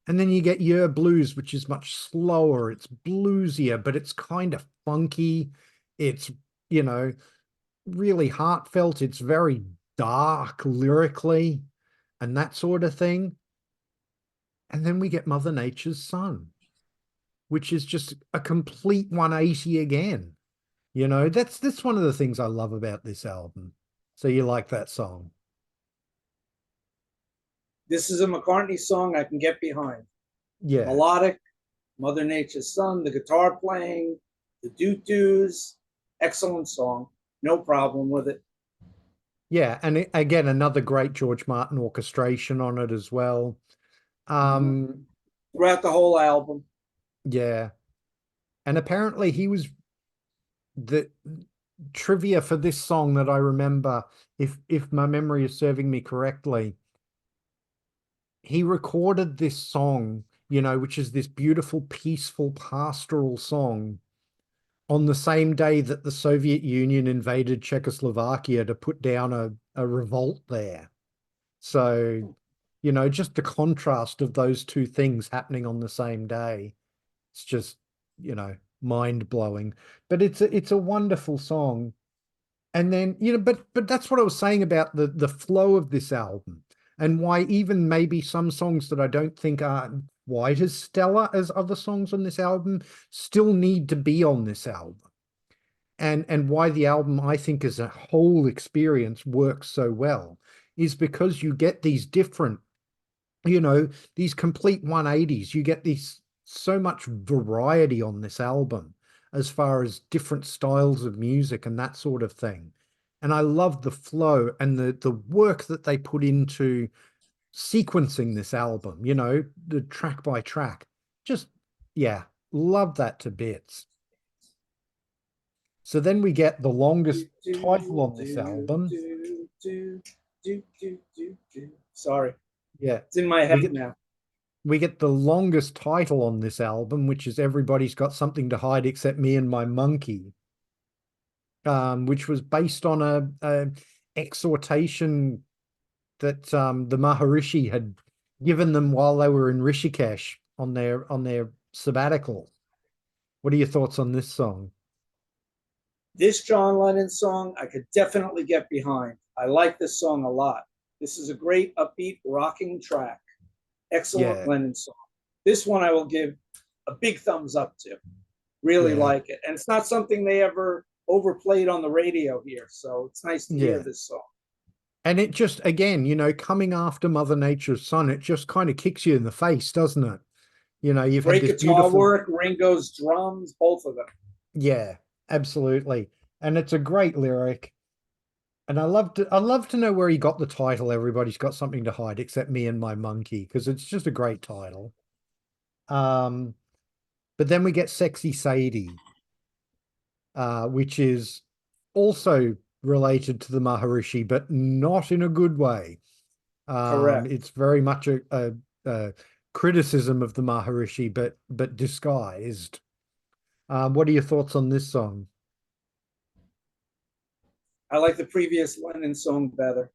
A: And then you get Yer Blues, which is much slower. It's bluesier, but it's kind of funky. It's, you know, really heartfelt. It's very dark lyrically and that sort of thing. And then we get Mother Nature's Son, which is just a complete 180 again. That's one of the things I love about this album. So you like that song?
B: This is a McCartney song I can get behind.
A: Yeah.
B: Melodic, Mother Nature's Son, the guitar playing, the doo-doos, excellent song. No problem with it.
A: Yeah, and again, another great George Martin orchestration on it as well.
B: Mhm.
A: Um,
B: Throughout the whole album.
A: yeah. And apparently he was the trivia for this song that I remember, if my memory is serving me correctly, he recorded this song, you know, which is this beautiful, peaceful, pastoral song on the same day that the Soviet Union invaded Czechoslovakia to put down a revolt there. So, you know, just the contrast of those two things happening on the same day. It's just, you know, mind blowing. But it's a wonderful song. And then, you know, but that's what I was saying about the flow of this album and why even maybe some songs that I don't think are quite as stellar as other songs on this album still need to be on this album. And why the album, I think, as a whole experience works so well is because you get these different, you know, these complete 180s. You get these so much variety on this album as far as different styles of music and that sort of thing. And I love the flow and the work that they put into sequencing this album, you know, the track by track. Just, yeah, love that to bits. So then we get the longest title on this album.
B: Sorry,
A: Yeah.
B: it's in my
A: We
B: head
A: get
B: now.
A: we get the longest title on this album, which is Everybody's Got Something to Hide Except Me and My Monkey, which was based on a exhortation that the Maharishi had given them while they were in Rishikesh on their sabbatical. What are your thoughts on this song?
B: This John Lennon song, I could definitely get behind. I like this song a lot. This is a great, upbeat, rocking track. Excellent
A: Yeah,
B: Lennon song. This one I will give a big thumbs up to. Really
A: yeah,
B: like it. And it's not something they ever overplayed on the radio here. So it's nice to hear
A: yeah.
B: this song.
A: And it just, again, you know, coming after Mother Nature's Son, it just kind of kicks you in the face, doesn't it? You know, you've had
B: Great
A: this
B: guitar
A: beautiful,
B: work, Ringo's drums, both of them.
A: yeah, absolutely. And it's a great lyric. And I love to know where he got the title. Everybody's got something to hide except me and my monkey, because it's just a great title. Um, but then we get Sexy Sadie, which is also related to the Maharishi, but not in a good way.
B: Correct.
A: It's very much a criticism of the Maharishi, but disguised. What are your thoughts on this song?
B: I like the previous Lennon song better.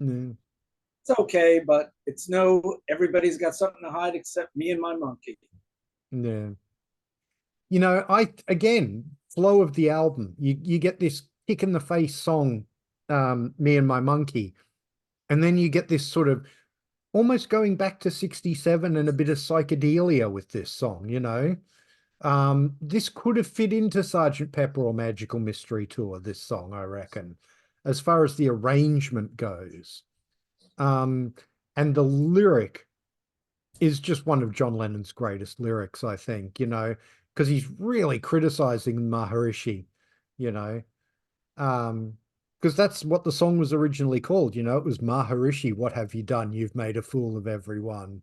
A: Mm,
B: It's okay, but it's no, everybody's got something to hide except me and my monkey.
A: yeah. You know, I again, flow of the album. You get this kick in the face song, Me and My Monkey, and then you get this sort of almost going back to 67 and a bit of psychedelia with this song, you know. This could have fit into Sergeant Pepper or Magical Mystery Tour, this song, I reckon, as far as the arrangement goes. Um, and the lyric is just one of John Lennon's greatest lyrics, I think, you know, because he's really criticizing Maharishi, you know, because that's what the song was originally called, you know, it was Maharishi, what have you done? You've made a fool of everyone.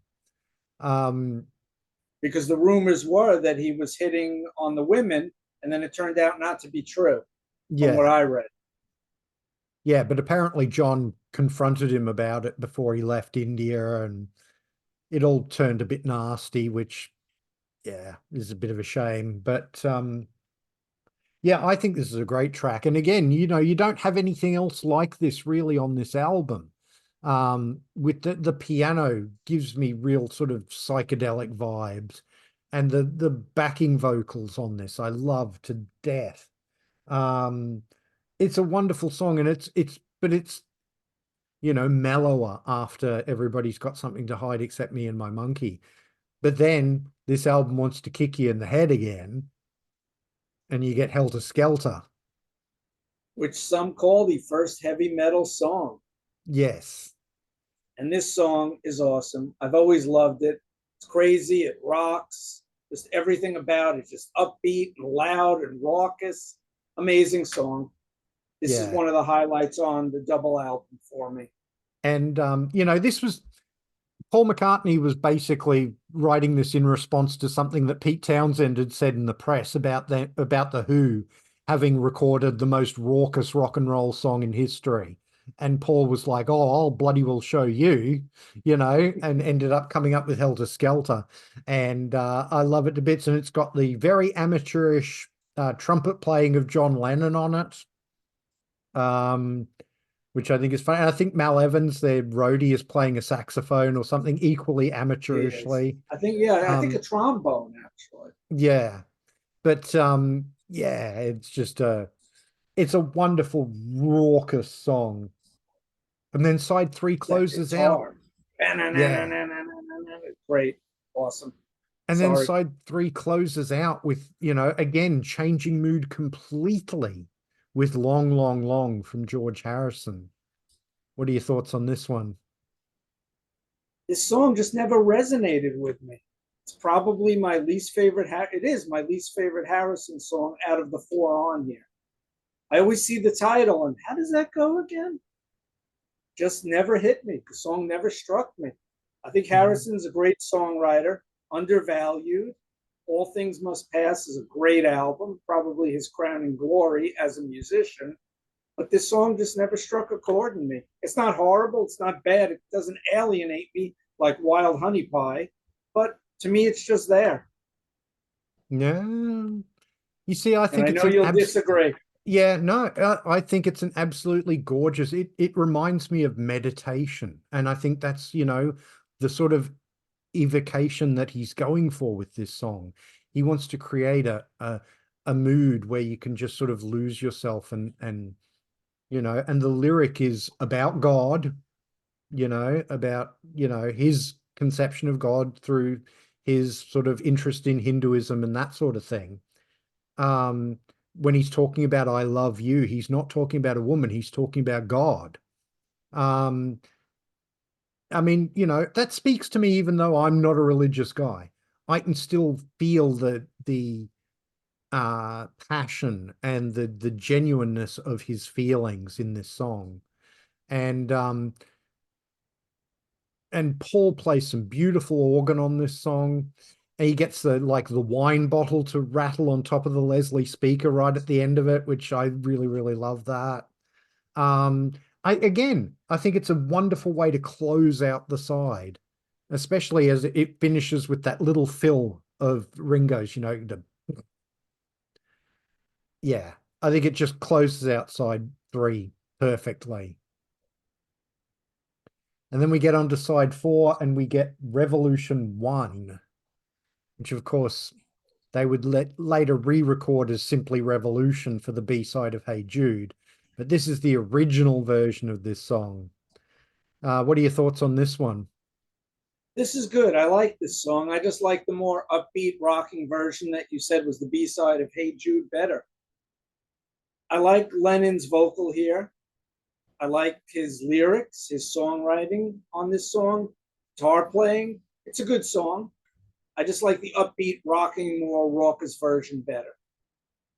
A: Um,
B: Because the rumors were that he was hitting on the women, and then it turned out not to be true, from what
A: yeah,
B: I read.
A: yeah, but apparently John confronted him about it before he left India, and it all turned a bit nasty, which, yeah, is a bit of a shame. But yeah, I think this is a great track. And again, you know, you don't have anything else like this really on this album. With the piano gives me real sort of psychedelic vibes, and the backing vocals on this I love to death. Um, it's a wonderful song, and it's you know, mellower after Everybody's Got Something to Hide Except Me and My Monkey. But then this album wants to kick you in the head again, and you get Helter Skelter.
B: Which some call the first heavy metal song.
A: Yes.
B: And this song is awesome. I've always loved it. It's crazy, it rocks, just everything about it, just upbeat and loud and raucous. Amazing song. This is
A: Yeah.
B: one of the highlights on the double album for me.
A: And you know, this was Paul McCartney was basically writing this in response to something that Pete Townsend had said in the press about the Who having recorded the most raucous rock and roll song in history. and Paul was like, "Oh, I'll bloody well show you," and ended up coming up with Helter Skelter. And I love it to bits. And it's got the very amateurish trumpet playing of John Lennon on it, um, which I think is fun. And I think Mal Evans, their roadie, is playing a saxophone or something equally
B: Yes.
A: amateurishly.
B: I think, yeah, I think a
A: Um,
B: trombone actually.
A: yeah, but yeah, it's a wonderful raucous song. And then side three
B: That
A: closes out.
B: guitar.
A: Yeah.
B: Great. Awesome.
A: And then
B: Sorry.
A: side three closes out with, again, changing mood completely with Long, Long, Long from George Harrison. What are your thoughts on this one?
B: This song just never resonated with me. It's probably my least favorite. It is my least favorite Harrison song out of the four on here. I always see the title and how does that go again? Just never hit me. The song never struck me. I think
A: Mhm.
B: Harrison's a great songwriter, undervalued. All Things Must Pass is a great album, probably his crowning glory as a musician. But this song just never struck a chord in me. It's not horrible. It's not bad. It doesn't alienate me like Wild Honey Pie. But to me, it's just there.
A: Yeah. You see, I
B: And
A: think
B: I
A: it's
B: know
A: an
B: you'll
A: abs
B: disagree.
A: yeah, no, I think it's an absolutely gorgeous. It reminds me of meditation, and I think that's, the sort of evocation that he's going for with this song. He wants to create a mood where you can just sort of lose yourself and the lyric is about God, about, his conception of God through his sort of interest in Hinduism and that sort of thing. Um, when he's talking about I love you, he's not talking about a woman, he's talking about God. Um, I mean, that speaks to me, even though I'm not a religious guy. I can still feel the passion and the genuineness of his feelings in this song. And Paul plays some beautiful organ on this song. And he gets the wine bottle to rattle on top of the Leslie speaker right at the end of it, which I really, really love that. Um, I think it's a wonderful way to close out the side, especially as it finishes with that little fill of Ringo's, yeah, I think it just closes out side three perfectly. And then we get on to side four and we get Revolution One, which of course they would later re-record as simply Revolution for the B-side of Hey Jude. But this is the original version of this song. What are your thoughts on this one?
B: This is good. I like this song. I just like the more upbeat, rocking version that you said was the B side of Hey Jude better. I like Lennon's vocal here. I like his lyrics, his songwriting on this song, guitar playing. It's a good song. I just like the upbeat, rocking, more raucous version better.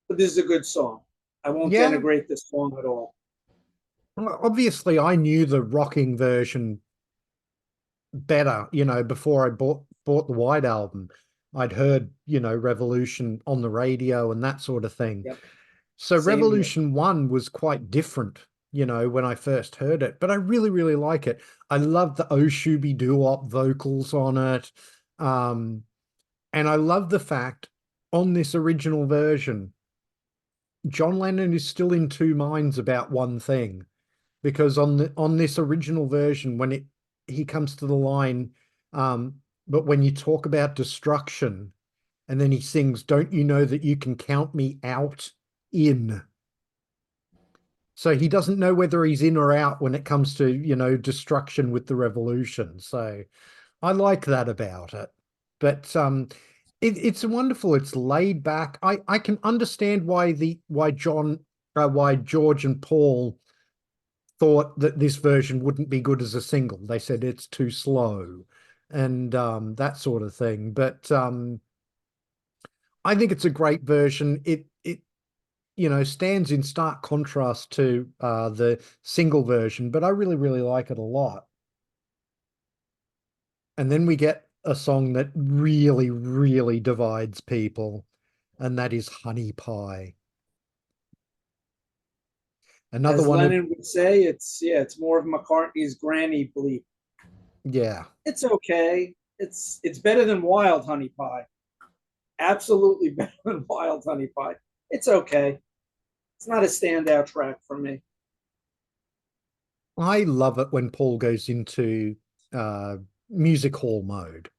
B: But this is a good song. I won't
A: Yeah,
B: denigrate this song at all.
A: well, obviously I knew the rocking version better, before I bought the White Album. I'd heard, Revolution on the radio and that sort of thing.
B: Yep.
A: So
B: Same here.
A: Revolution 1 was quite different, when I first heard it, but I really, really like it. I love the Oh Shooby Doo-Wop vocals on it. Um, and I love the fact on this original version, John Lennon is still in two minds about one thing, because on this original version, when he comes to the line, but when you talk about destruction, and then he sings, "Don't you know that you can count me out in?" So he doesn't know whether he's in or out when it comes to, destruction with the revolution. So I like that about it. But it's wonderful. It's laid back. I can understand why George and Paul thought that this version wouldn't be good as a single. They said it's too slow and that sort of thing. But I think it's a great version. It stands in stark contrast to the single version, but I really, really like it a lot. And then we get a song that really, really divides people, and that is Honey Pie. Another
B: As
A: one of,
B: Lennon would say, it's more of McCartney's granny bleep.
A: yeah.
B: It's okay. It's better than Wild Honey Pie. Absolutely better than Wild Honey Pie. It's okay. It's not a standout track for me.
A: I love it when Paul goes into uh music hall mode.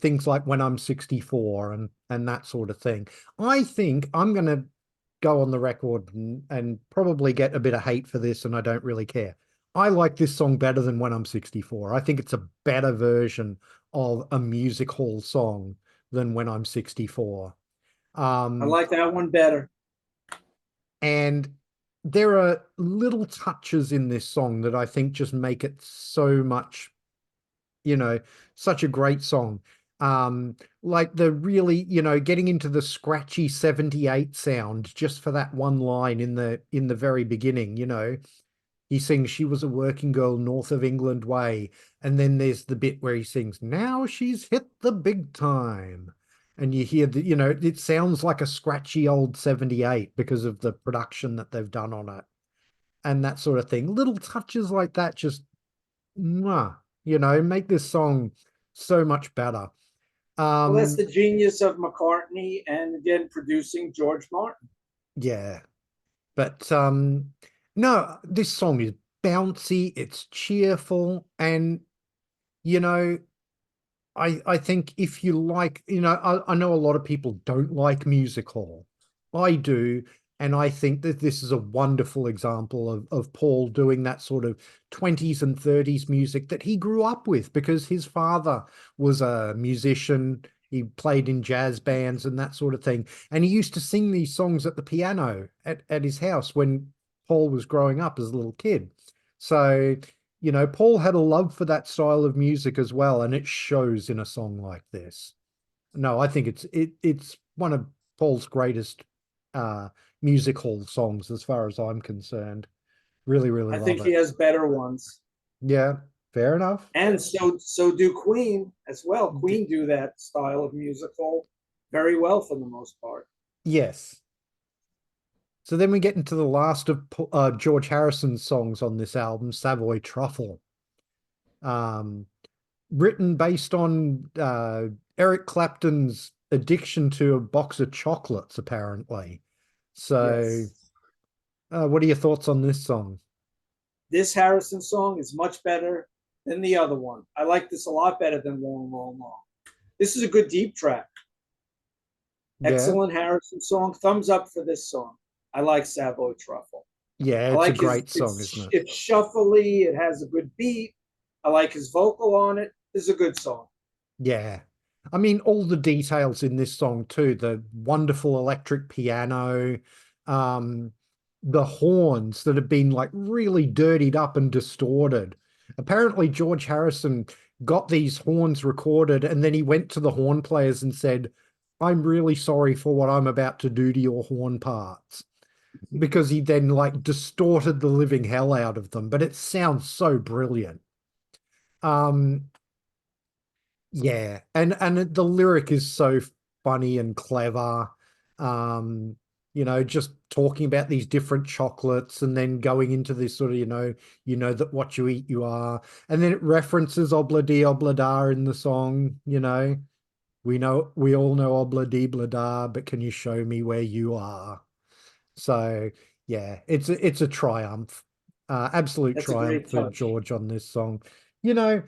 A: Things like When I'm 64 and that sort of thing. I think I'm going to go on the record and probably get a bit of hate for this, and I don't really care. I like this song better than When I'm 64. I think it's a better version of a music hall song than When I'm 64.
B: I
A: Um,
B: like that one better.
A: and there are little touches in this song that I think just make it so much, you know, such a great song. Like the really, getting into the scratchy 78 sound just for that one line in the very beginning, he sings she was a working girl north of England way, and then there's the bit where he sings now she's hit the big time. And you hear that, it sounds like a scratchy old 78 because of the production that they've done on it and that sort of thing. Little touches like that just mwah, make this song so much better.
B: Well, that's
A: Um,
B: the genius of McCartney and again producing George Martin.
A: yeah, but no, this song is bouncy, it's cheerful, and you know, I think if you like, I know a lot of people don't like music hall. I do, and I think that this is a wonderful example of Paul doing that sort of 20s and 30s music that he grew up with because his father was a musician. He played in jazz bands and that sort of thing. And he used to sing these songs at the piano at his house when Paul was growing up as a little kid. So Paul had a love for that style of music as well, and it shows in a song like this. No, I think it's one of Paul's greatest uh music hall songs as far as I'm concerned. Really, really
B: I
A: love
B: think he
A: it.
B: has better ones.
A: Yeah, fair enough.
B: And so do Queen as well. Queen do that style of musical very well for the most part.
A: Yes. So then we get into the last of George Harrison's songs on this album, Savoy Truffle. Um, Written based on Eric Clapton's addiction to a box of chocolates, apparently. So,
B: Yes.
A: what are your thoughts on this song?
B: This Harrison song is much better than the other one. I like this a lot better than Long, Long, Long. This is a good deep track.
A: Yeah,
B: Excellent Harrison song. Thumbs up for this song. I like Savoy Truffle.
A: yeah,
B: I
A: it's a
B: like his
A: great song, isn't it?
B: it's shuffly, it has a good beat. I like his vocal on it. This is a good song.
A: Yeah. I mean, all the details in this song too, the wonderful electric piano, um, the horns that have been like really dirtied up and distorted. Apparently, George Harrison got these horns recorded and then he went to the horn players and said, I'm really sorry for what I'm about to do to your horn parts. Because he then like distorted the living hell out of them, but it sounds so brilliant. Um, yeah, and the lyric is so funny and clever. Um, just talking about these different chocolates and then going into this sort of, that what you eat you are. And then it references obla di obla da in the song, we all know obla di bla da, but can you show me where you are? So yeah, it's a triumph. Absolute
B: That's a
A: triumph
B: great
A: for
B: touch.
A: George on this song. You know,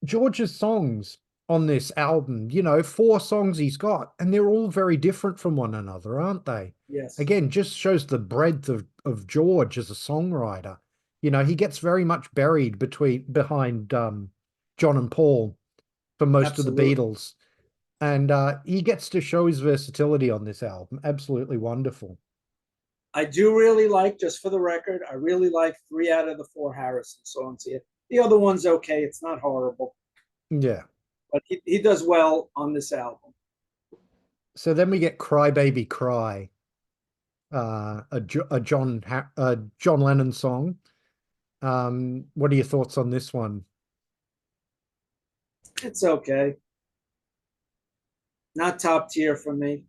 A: George's songs on this album, four songs he's got, and they're all very different from one another, aren't they?
B: Yes,
A: Again, just shows the breadth of George as a songwriter. He gets very much buried behind John and Paul for most of the
B: absolutely.
A: Beatles. And he gets to show his versatility on this album. Absolutely wonderful.
B: I do really like, just for the record, I really like 3 out of the 4 Harrison songs here. The other one's okay. It's not horrible,
A: Yeah.
B: but he does well on this album.
A: So then we get Cry Baby Cry, a John Lennon song. What are your thoughts on this one?
B: It's okay. Not top tier for me.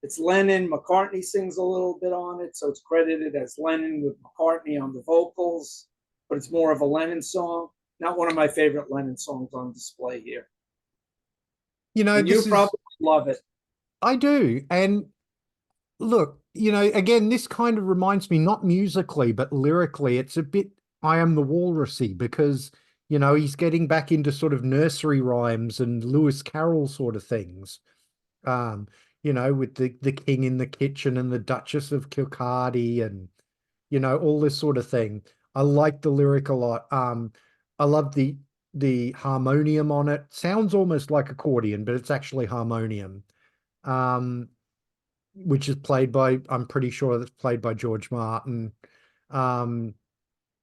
B: It's Lennon. McCartney sings a little bit on it, so it's credited as Lennon with McCartney on the vocals, but it's more of a Lennon song. Not one of my favorite Lennon songs on display here.
A: You know,
B: And you
A: this is,
B: probably love it.
A: I do. And look, you know, again, this kind of reminds me, not musically, but lyrically, it's a bit I Am the Walrusy because, you know, he's getting back into sort of nursery rhymes and Lewis Carroll sort of things. Um, you know, with the King in the Kitchen and the Duchess of Killarney and, you know, all this sort of thing. I like the lyric a lot. I love the harmonium on it. Sounds almost like accordion, but it's actually harmonium. Um, which is played by, I'm pretty sure that's played by George Martin. Um,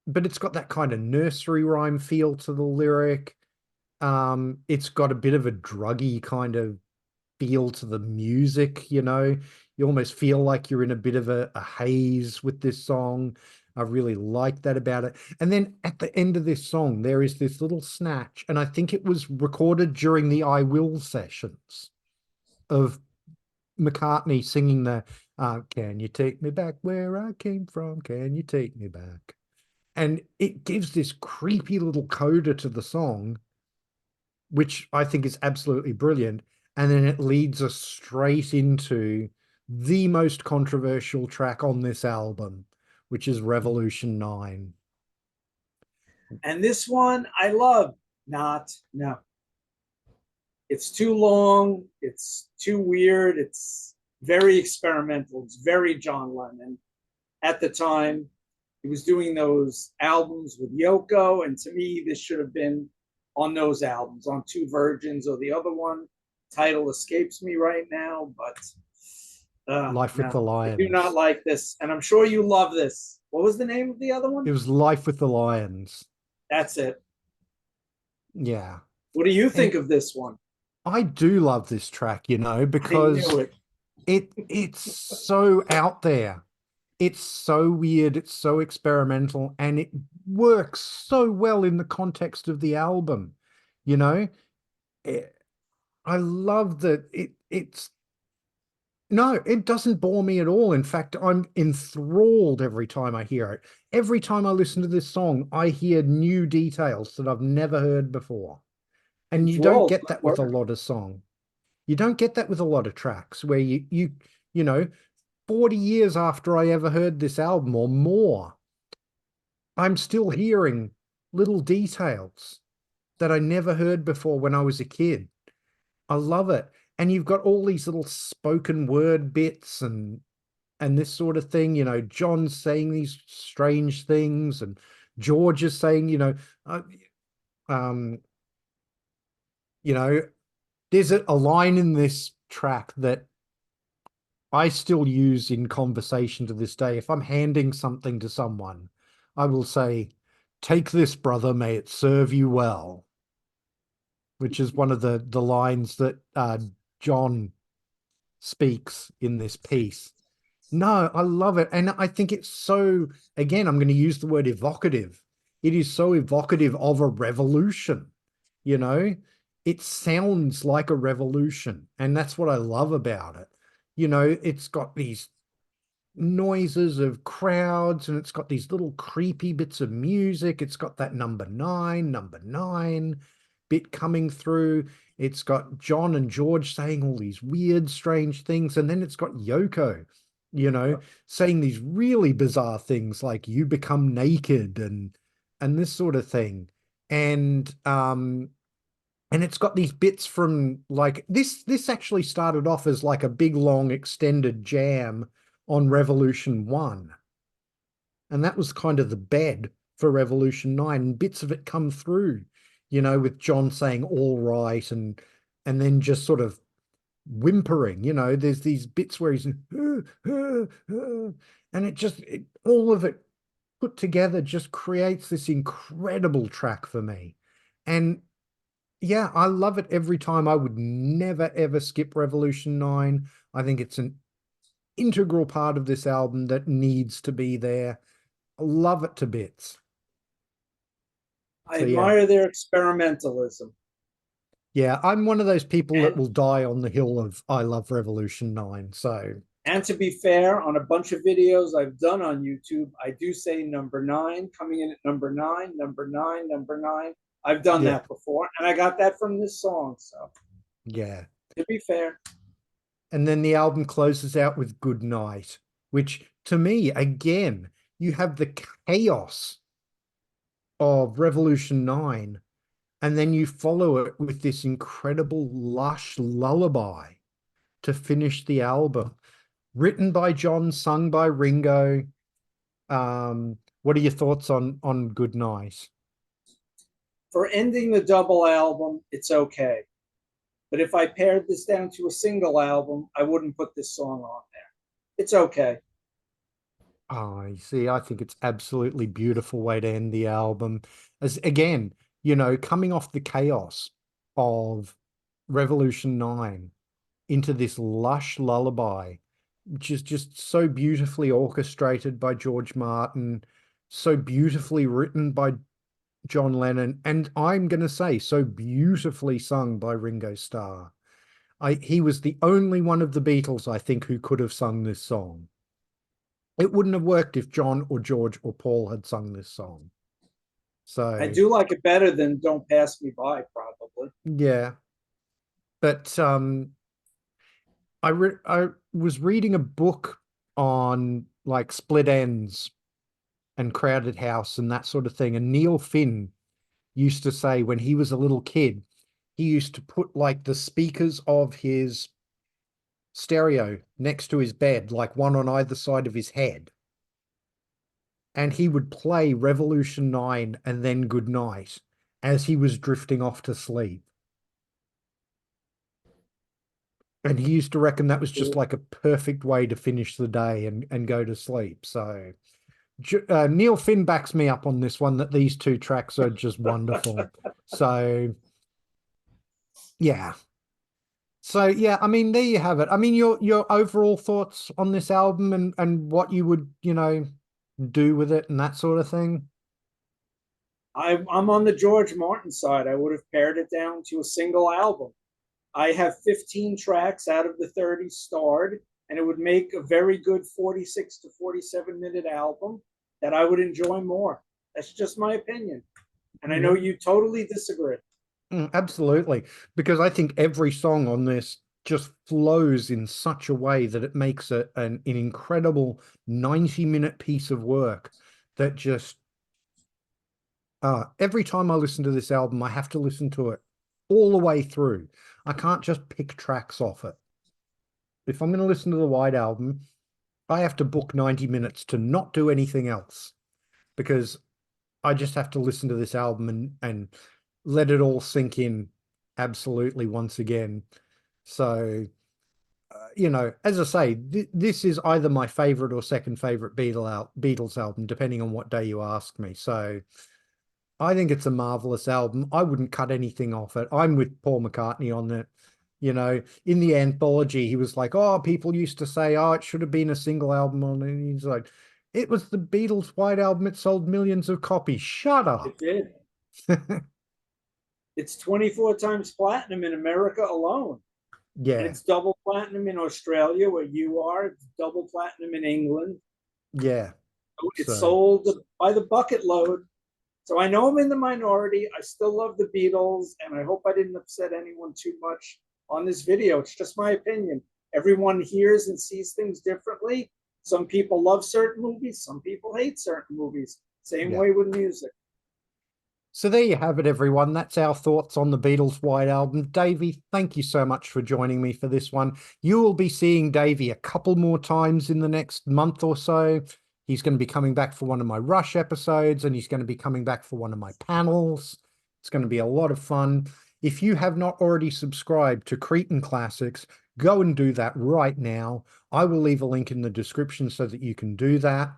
A: but it's got that kind of nursery rhyme feel to the lyric. It's got a bit of a druggy kind of feel to the music, you know. You almost feel like you're in a bit of a haze with this song. I really like that about it. And then at the end of this song, there is this little snatch, and I think it was recorded during the I Will sessions of McCartney singing the "Can you take me back where I came from? Can you take me back?" And it gives this creepy little coda to the song, which I think is absolutely brilliant. And then it leads us straight into the most controversial track on this album, which is Revolution 9.
B: And this one I love. Not, no. It's too long. It's too weird. It's very experimental. It's very John Lennon. At the time, he was doing those albums with Yoko, and to me, this should have been on those albums, on two versions or the other one. Title escapes me right now, but
A: Life with the
B: no, I do not
A: Lions.
B: like this, and I'm sure you love this. What was the name of the other one?
A: It was Life with the Lions.
B: That's it.
A: Yeah.
B: What do you
A: And
B: think of this one?
A: I do love this track, you know,
B: I
A: because
B: knew it.
A: it's so out there. It's so weird, it's so experimental, and it works so well in the context of the album. You know, It- I love that it's no, it doesn't bore me at all. In fact, I'm enthralled every time I hear it. Every time I listen to this song, I hear new details that I've never heard before. And you don't
B: Enthralled.
A: get
B: Good
A: that with a
B: word.
A: lot of song. You don't get that with a lot of tracks where you know, 40 years after I ever heard this album or more, I'm still hearing little details that I never heard before when I was a kid. I love it. And you've got all these little spoken word bits and this sort of thing, you know, John's saying these strange things and George is saying, uh, um, you know, there's a line in this track that I still use in conversation to this day. If I'm handing something to someone, I will say, "Take this, brother, may it serve you well," which is one of the lines that John speaks in this piece. No, I love it. And I think it's so, again, I'm going to use the word evocative. It is so evocative of a revolution, you know? It sounds like a revolution. And that's what I love about it. You know, it's got these noises of crowds and it's got these little creepy bits of music. It's got that number nine bit coming through. It's got John and George saying all these weird, strange things. And then it's got Yoko, you know, saying these really bizarre things like you become naked and this sort of thing. And it's got these bits from like this actually started off as like a big long extended jam on Revolution 1. And that was kind of the bed for Revolution 9. And bits of it come through, you know, with John saying all right and then just sort of whimpering, you know, there's these bits where he's and all of it put together just creates this incredible track for me. And yeah, I love it every time. I would never ever skip Revolution 9. I think it's an integral part of this album that needs to be there. I love it to bits.
B: I
A: So yeah,
B: admire their experimentalism.
A: Yeah, I'm one of those people that
B: And
A: will die on the hill of I love Revolution 9. So,
B: and to be fair, on a bunch of videos I've done on YouTube, I do say number nine, coming in at number nine, number nine, number nine. I've done
A: yeah,
B: that before, and I got that from this song. So
A: yeah.
B: to be fair,
A: And then the album closes out with Good Night, which to me, again, you have the chaos of Revolution 9, and then you follow it with this incredible lush lullaby to finish the album. Written by John, sung by Ringo. What are your thoughts on Good Night?
B: for ending the double album, it's okay. But if I pared this down to a single album, I wouldn't put this song on there. It's okay.
A: Oh, you see, I think it's absolutely beautiful way to end the album. As again, you know, coming off the chaos of Revolution 9 into this lush lullaby, which is just so beautifully orchestrated by George Martin, so beautifully written by John Lennon, and I'm going to say so beautifully sung by Ringo Starr. He was the only one of the Beatles, I think, who could have sung this song. It wouldn't have worked if John or George or Paul had sung this song.
B: I
A: So,
B: do like it better than Don't Pass Me By, probably.
A: yeah. But I was reading a book on like split ends and crowded house and that sort of thing. And Neil Finn used to say when he was a little kid, he used to put like the speakers of his stereo next to his bed, like one on either side of his head. And he would play Revolution 9 and then Good Night as he was drifting off to sleep. And he used to reckon that was just like a perfect way to finish the day and go to sleep. So Neil Finn backs me up on this one that these two tracks are just wonderful. So yeah. So yeah, I mean, there you have it. I mean, your overall thoughts on this album and what you would, you know, do with it and that sort of thing.
B: I'm on the George Martin side. I would have pared it down to a single album. I have 15 tracks out of the 30 starred, and it would make a very good 46 to 47-minute album that I would enjoy more. That's just my opinion. And I know
A: Yeah.
B: you totally disagree.
A: Absolutely. Because I think every song on this just flows in such a way that it makes an incredible 90-minute piece of work that just every time I listen to this album, I have to listen to it all the way through. I can't just pick tracks off it. If I'm going to listen to the White Album, I have to book 90 minutes to not do anything else because I just have to listen to this album and let it all sink in absolutely once again. So, you know, as I say, this is either my favorite or second favorite Beatles album, depending on what day you ask me. So, I think it's a marvelous album. I wouldn't cut anything off it. I'm with Paul McCartney on it. You know, in the anthology, he was like, "Oh, people used to say, oh, it should have been a single album on it." And he's like, "It was the Beatles' White Album. It sold millions of copies. Shut
B: It
A: up."
B: did. It's 24 times platinum in America alone. And
A: Yeah,
B: it's double platinum in Australia, where you are. It's double platinum in England.
A: yeah.
B: It's
A: So,
B: sold by the bucket load. So I know I'm in the minority. I still love the Beatles, and I hope I didn't upset anyone too much on this video. It's just my opinion. Everyone hears and sees things differently. Some people love certain movies, some people hate certain movies. Same
A: yeah.
B: way with music.
A: So there you have it, everyone. That's our thoughts on the Beatles' White Album. Davey, thank you so much for joining me for this one. You will be seeing Davey a couple more times in the next month or so. He's going to be coming back for one of my Rush episodes, and he's going to be coming back for one of my panels. It's going to be a lot of fun. If you have not already subscribed to Cretin Classics, go and do that right now. I will leave a link in the description so that you can do that.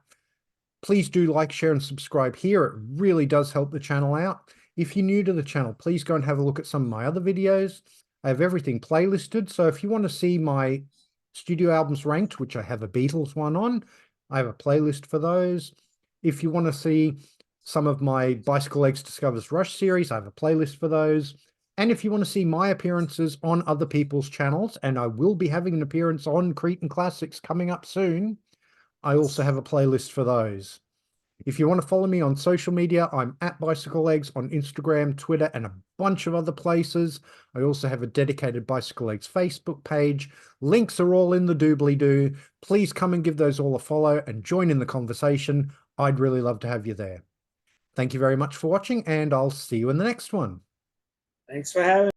A: Please do like, share, and subscribe here. It really does help the channel out. If you're new to the channel, please go and have a look at some of my other videos. I have everything playlisted. So if you want to see my studio albums ranked, which I have a Beatles one on, I have a playlist for those. If you want to see some of my Bicyclelegs Discovers Rush series, I have a playlist for those. And if you want to see my appearances on other people's channels, and I will be having an appearance on Cretin Classics coming up soon, I also have a playlist for those. If you want to follow me on social media, I'm at bicyclelegs on Instagram, Twitter, and a bunch of other places. I also have a dedicated Bicyclelegs Facebook page. Links are all in the doobly-doo. Please come and give those all a follow and join in the conversation. I'd really love to have you there. Thank you very much for watching, and I'll see you in the next one.
B: Thanks for having